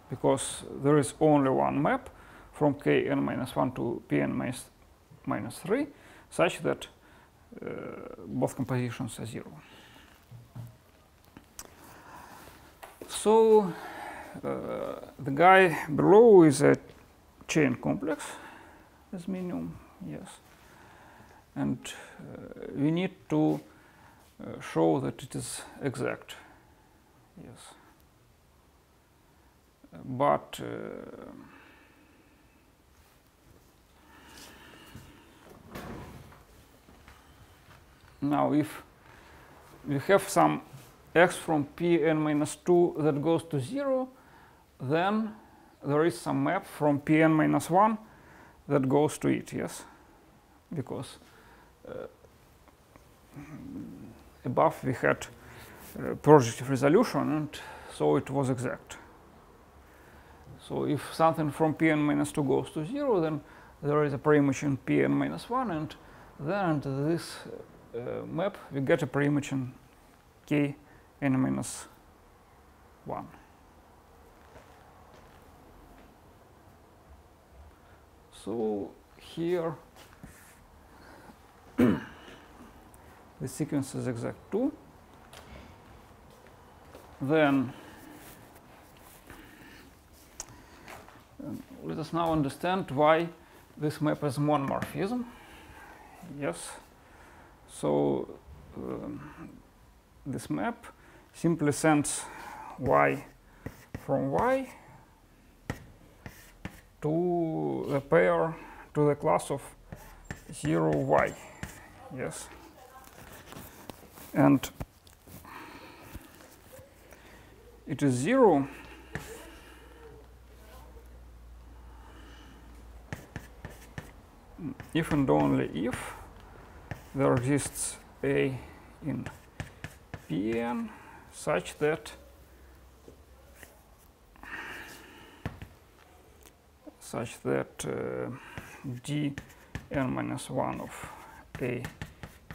Because there is only one map from kn-1 to pn-3, such that both compositions are 0. So the guy below is a chain complex as minimum, yes. And we need to show that it is exact, yes. But now if we have some x from Pn-2 that goes to 0, then there is some map from Pn-1 that goes to it, yes? Because above we had projective resolution, and so it was exact. So if something from Pn-2 goes to 0, then there is a preimage in Pn-1, and then into this map we get a preimage in Kn-1. So here the sequence is exact too. Then let us now understand why this map is monomorphism. Yes. So this map simply sends y from y to the pair, to the class of 0 y. Yes. And it is 0 if and only if there exists a in Pn such that dn-1 of a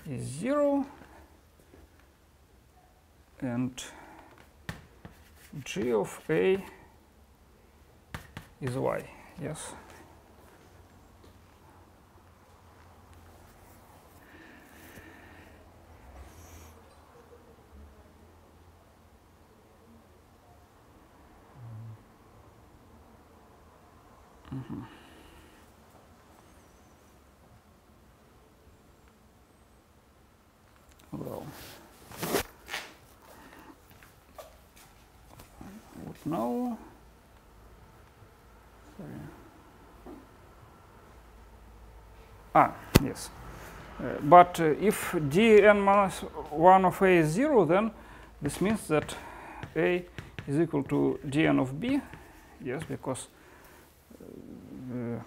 is 0 and g of a is y. Yes. Well, no. Sorry. Yes. But if dn-1 of a is 0, then this means that a is equal to dn of b. Yes, because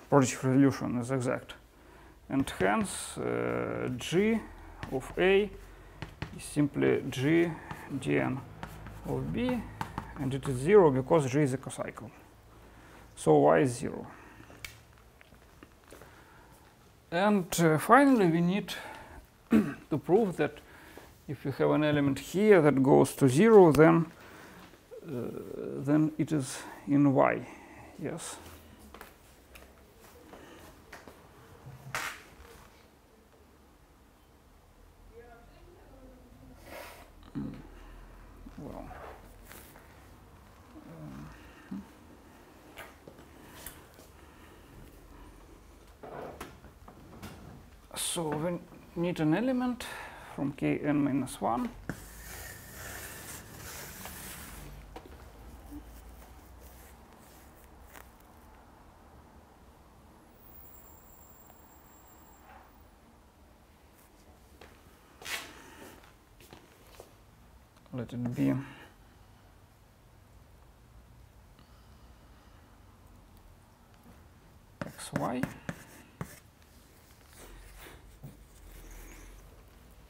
projective resolution is exact. And hence g of a is simply g dn of b, and it is 0 because g is a cocycle. So y is 0. And finally, we need to prove that if you have an element here that goes to 0, then it is in y. Yes. Well. So we need an element from Kn-1. Let it be xy.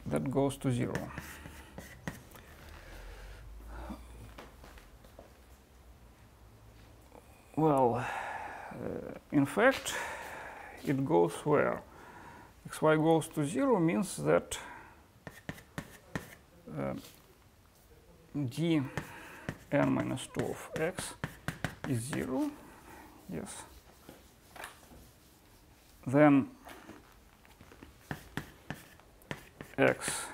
That goes to 0. fact, it goes where? Xy goes to 0 means that d n minus 2 of x is 0. Yes. Then x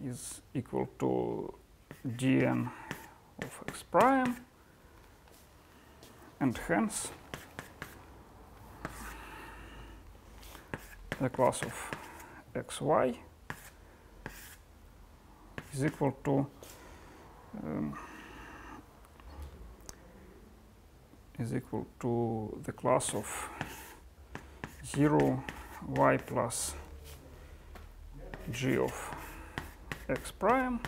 is equal to dn of x prime, and hence the class of xy is equal to the class of 0 y plus g of x prime,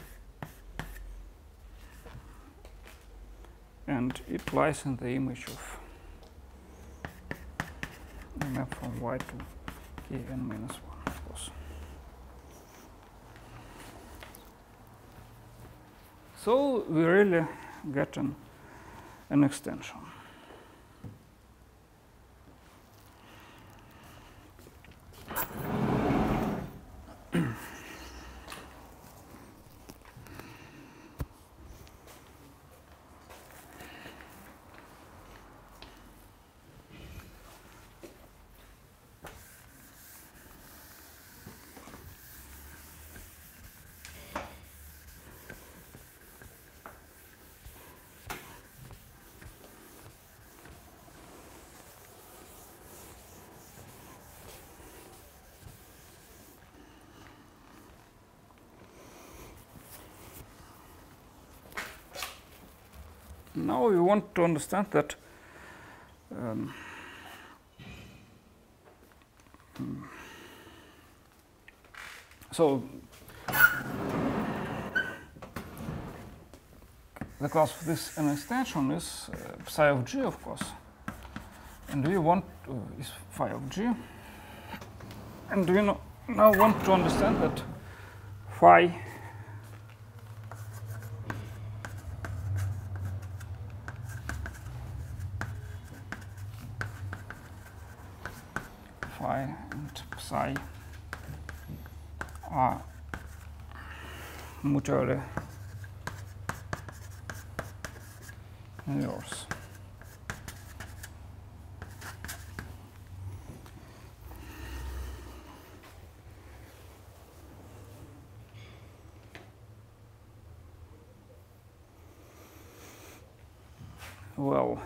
and it lies in the image of the map from y to kn minus 1, of course. So we really get an extension. Now we want to understand that so the class of this an extension is psi of g, of course, and we want is phi of g, and we now want to understand that phi and psi are mutually inverse. Well,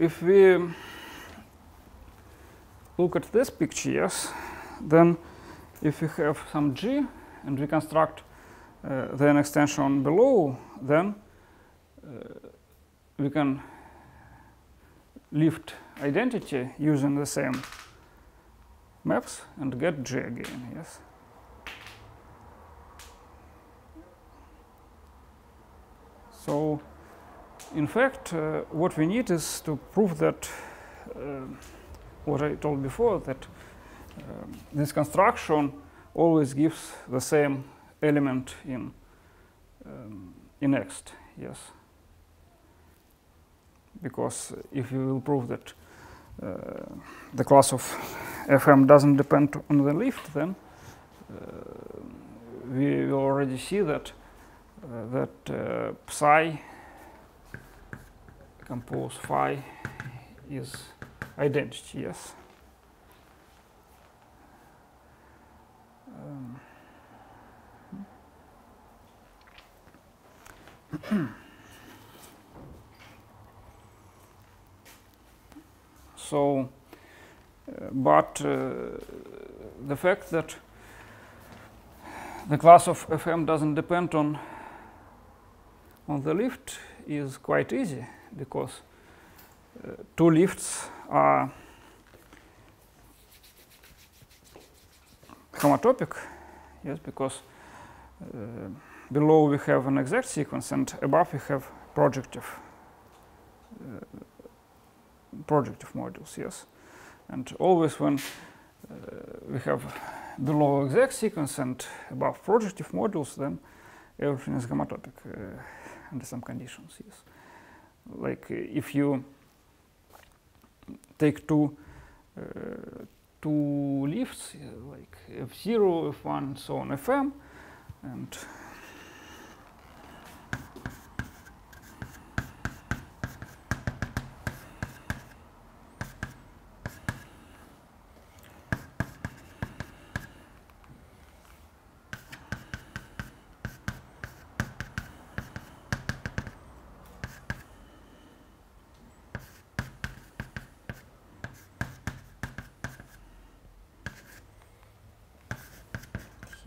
if we look at this picture, yes, then if we have some g and we construct the n extension below, then we can lift identity using the same maps and get g again, yes. So in fact, what we need is to prove that what I told before, that this construction always gives the same element in next, yes. Because if you will prove that the class of fm doesn't depend on the lift, then we will already see that psi compose phi is identity, yes. So, but the fact that the class of fm doesn't depend on the lift is quite easy, because two lifts are homotopic, yes, because below we have an exact sequence and above we have projective projective modules, yes. And always when we have below exact sequence and above projective modules, then everything is homotopic under some conditions, yes. Like if you take two lifts, like f0, f1, so on, fm, and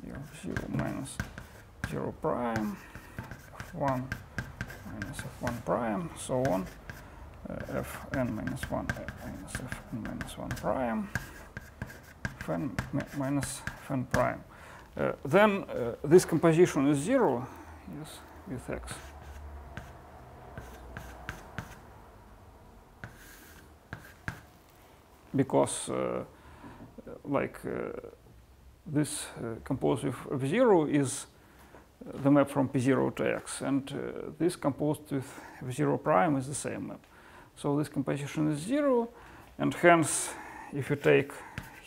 here 0 minus 0 prime, f1 minus f1 prime, so on, fn minus 1 minus fn minus 1 prime, fn minus fn prime. Then this composition is 0, yes, with x. Because this composed with f0 is the map from p0 to x, and this composed with f0 prime is the same map. So this composition is 0, and hence if you take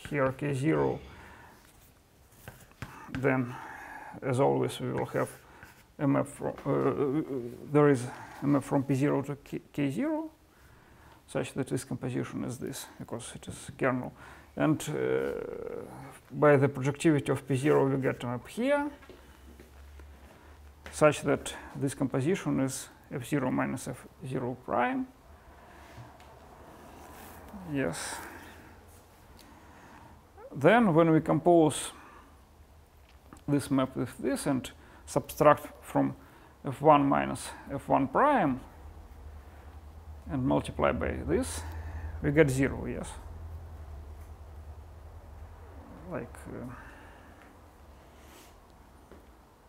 here k0, then as always we will have a map from there is a map from p0 to k0, such that this composition is this, because it is kernel. And by the projectivity of p0 we get a map here, such that this composition is f0 minus f0 prime. Yes. Then when we compose this map with this and subtract from f1 minus f1 prime and multiply by this, we get 0, yes. Like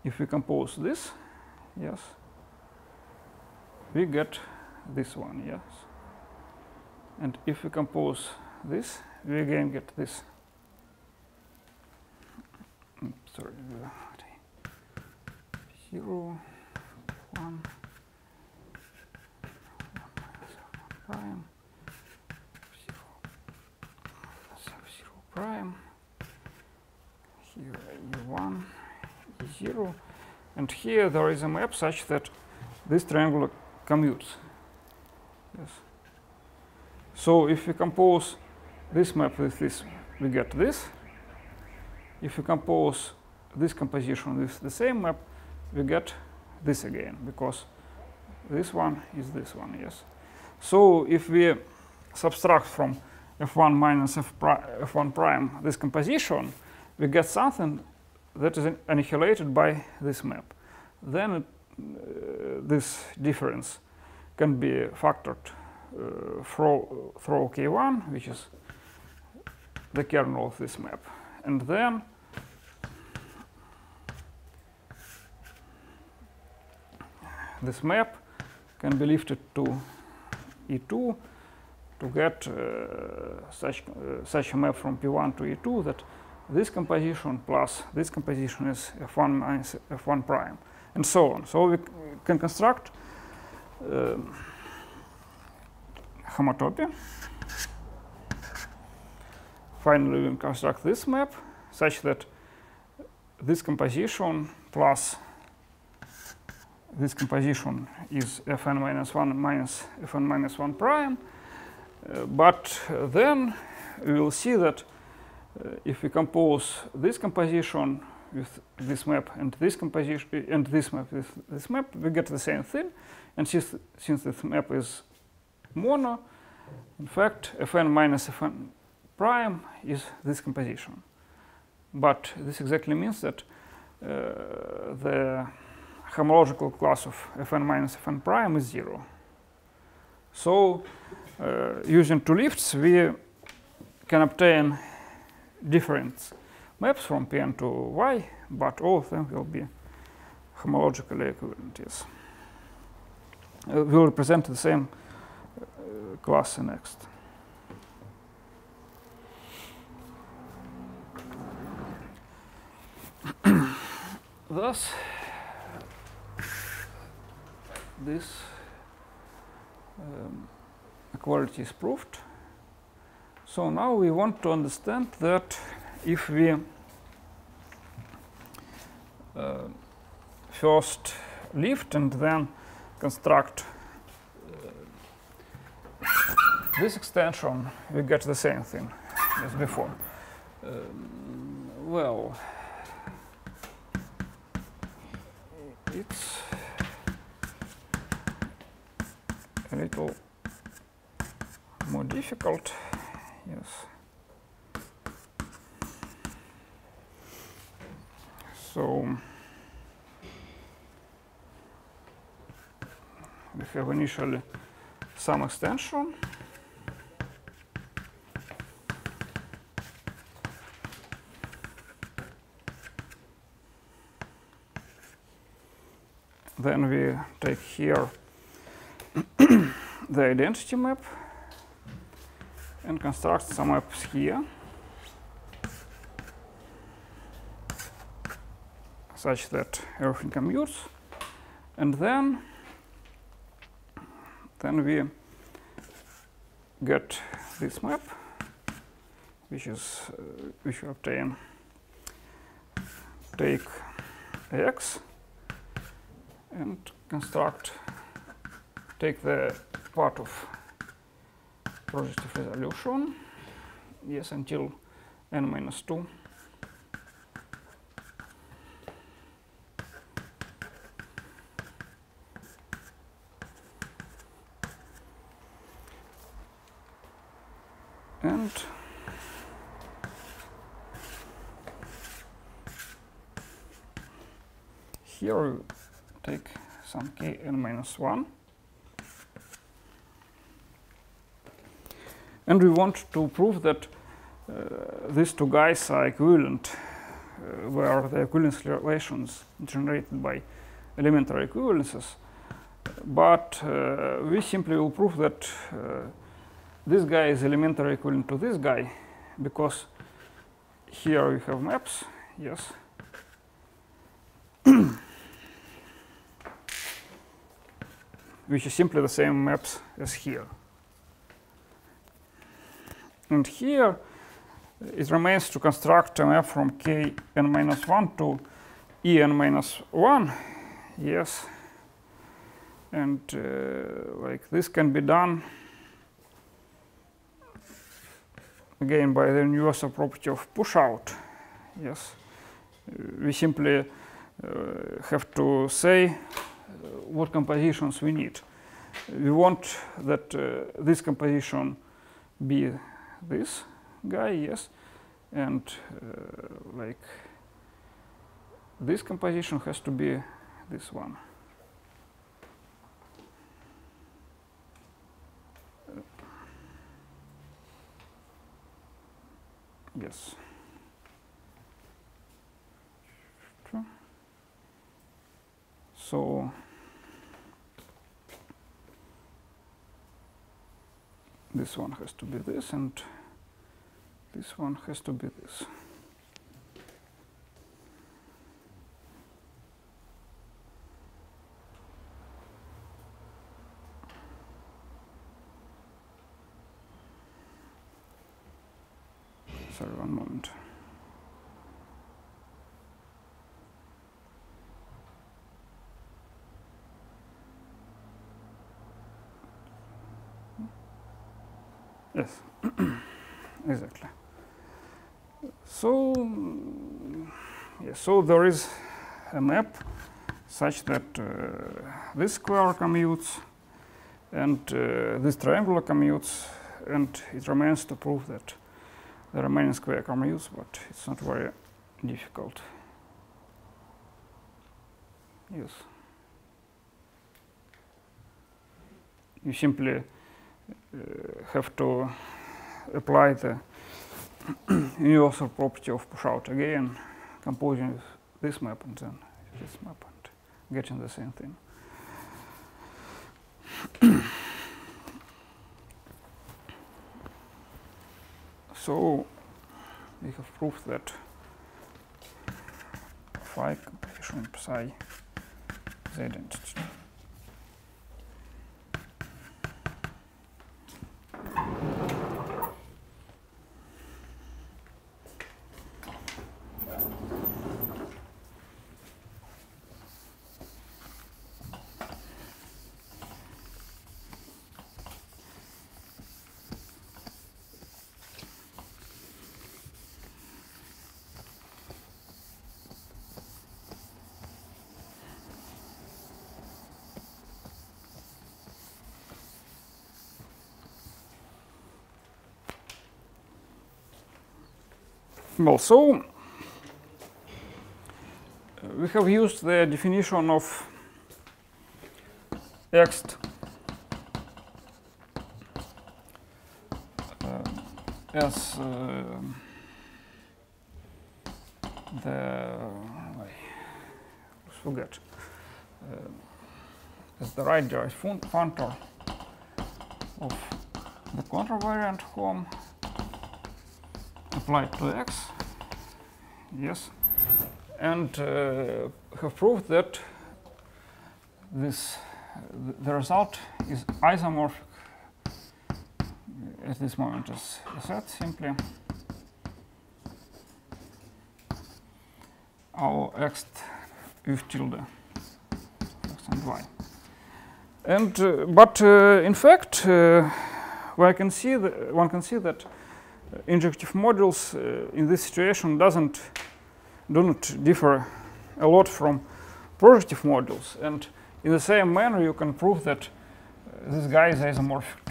if we compose this, yes, we get this one, yes. And if we compose this, we again get this. Sorry, 0, 1, prime, 0 prime. Here e1, e0, and here there is a map such that this triangle commutes. Yes. So if we compose this map with this, we get this. If we compose this composition with the same map, we get this again, because this one is this one, yes. So if we subtract from f1 minus f1 prime this composition, we get something that is annihilated by this map. Then this difference can be factored through k1, which is the kernel of this map. And then this map can be lifted to E2 to get such a map from P1 to E2 that this composition plus this composition is f1 minus f1 prime, and so on. So we can construct homotopy. Finally, we can construct this map such that this composition plus this composition is fn minus 1 minus fn minus 1 prime. But then we will see that if we compose this composition with this map and this composition and this map with this map, we get the same thing. And since this map is mono, in fact, fn minus fn prime is this composition. But this exactly means that the homological class of fn minus fn prime is 0. So using two lifts, we can obtain different maps from Pn to Y, but all of them will be homologically equivalent. Yes, we'll represent the same class next. thus this equality is proved. So now we want to understand that if we first lift and then construct this extension, we get the same thing as before. Well, it's a little more difficult, yes. So we have initially some extension. Then we take here the identity map and construct some maps here such that everything commutes, and then we get this map, which we obtain. Take X and take the part of projective resolution, yes, until n-2. And here we take some k n-1. And we want to prove that these two guys are equivalent, where the equivalence relations generated by elementary equivalences. But we simply will prove that this guy is elementary equivalent to this guy, because here we have maps, yes. Which is simply the same maps as here. And here it remains to construct a map from kn-1 to en-1, yes. And like this can be done again by the universal property of push out, yes. We simply have to say what compositions we need. We want that this composition be this guy, yes, and like this composition has to be this one. Yes. So this one has to be this, and this one has to be this. Sorry, one moment. Yes, exactly. So, yes, so there is a map such that this square commutes and this triangular commutes, and it remains to prove that the remaining square commutes, but it's not very difficult. Yes. You simply have to apply the universal property of push out again, composing this map and then this map and getting the same thing. So we have proved that phi coefficient psi z identity. Well, so we have used the definition of X as as the right derived functor of the contravariant form applied to X, yes, and have proved that the result is isomorphic at this moment as that simply our X with tilde X and Y. And but in fact, one can see that injective modules in this situation do not differ a lot from projective modules, and in the same manner you can prove that this guy is isomorphic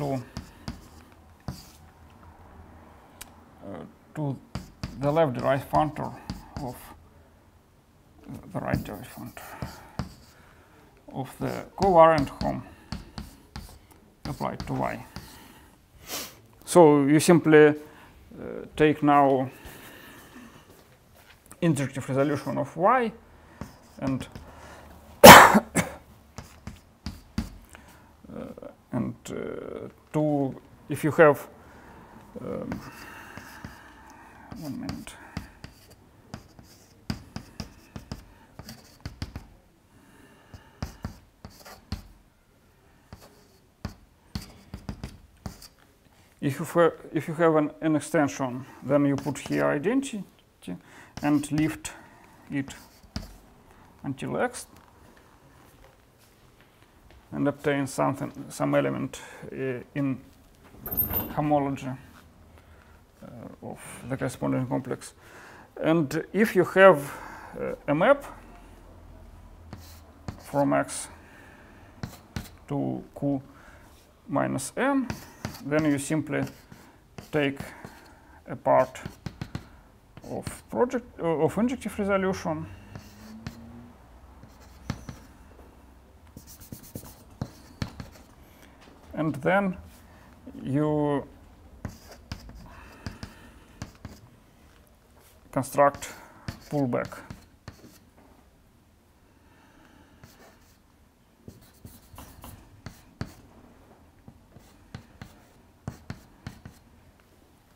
to the left derived functor of the right derived functor of the covariant form applied to Y. So you simply take now injective resolution of Y and if you have 1 minute. If you have an extension, then you put here identity and lift it until X and obtain some element in homology of the corresponding complex. And if you have a map from X to Q minus N, then you simply take a part of injective resolution and then you construct pullback.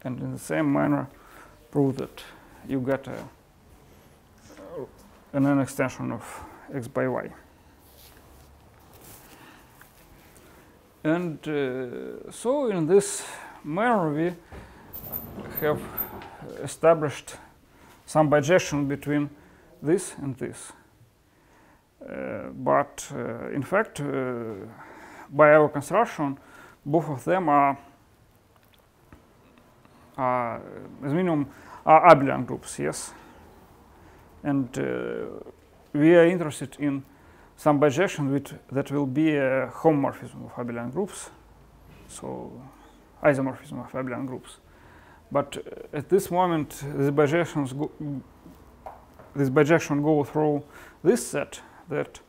And in the same manner, prove that you get an extension of X by Y. And so in this manner, we have established some bijection between this and this. But in fact, by our construction, both of them are as minimum are abelian groups, yes. And we are interested in some bijection that will be a homomorphism of abelian groups, so isomorphism of abelian groups. But at this moment, this bijection go through this set that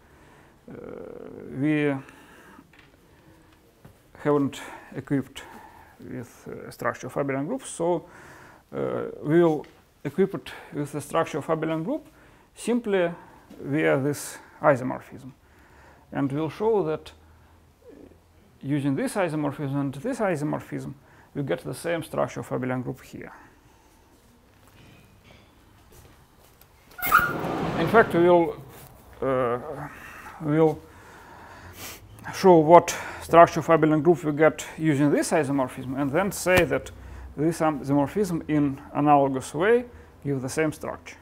we haven't equipped with a structure of abelian groups, so we will equip it with the structure of abelian group simply via this isomorphism. And we'll show that using this isomorphism and this isomorphism, we get the same structure of abelian group here. And fact, we will show what structure of abelian group we get using this isomorphism, and then say that this isomorphism in analogous way give the same structure.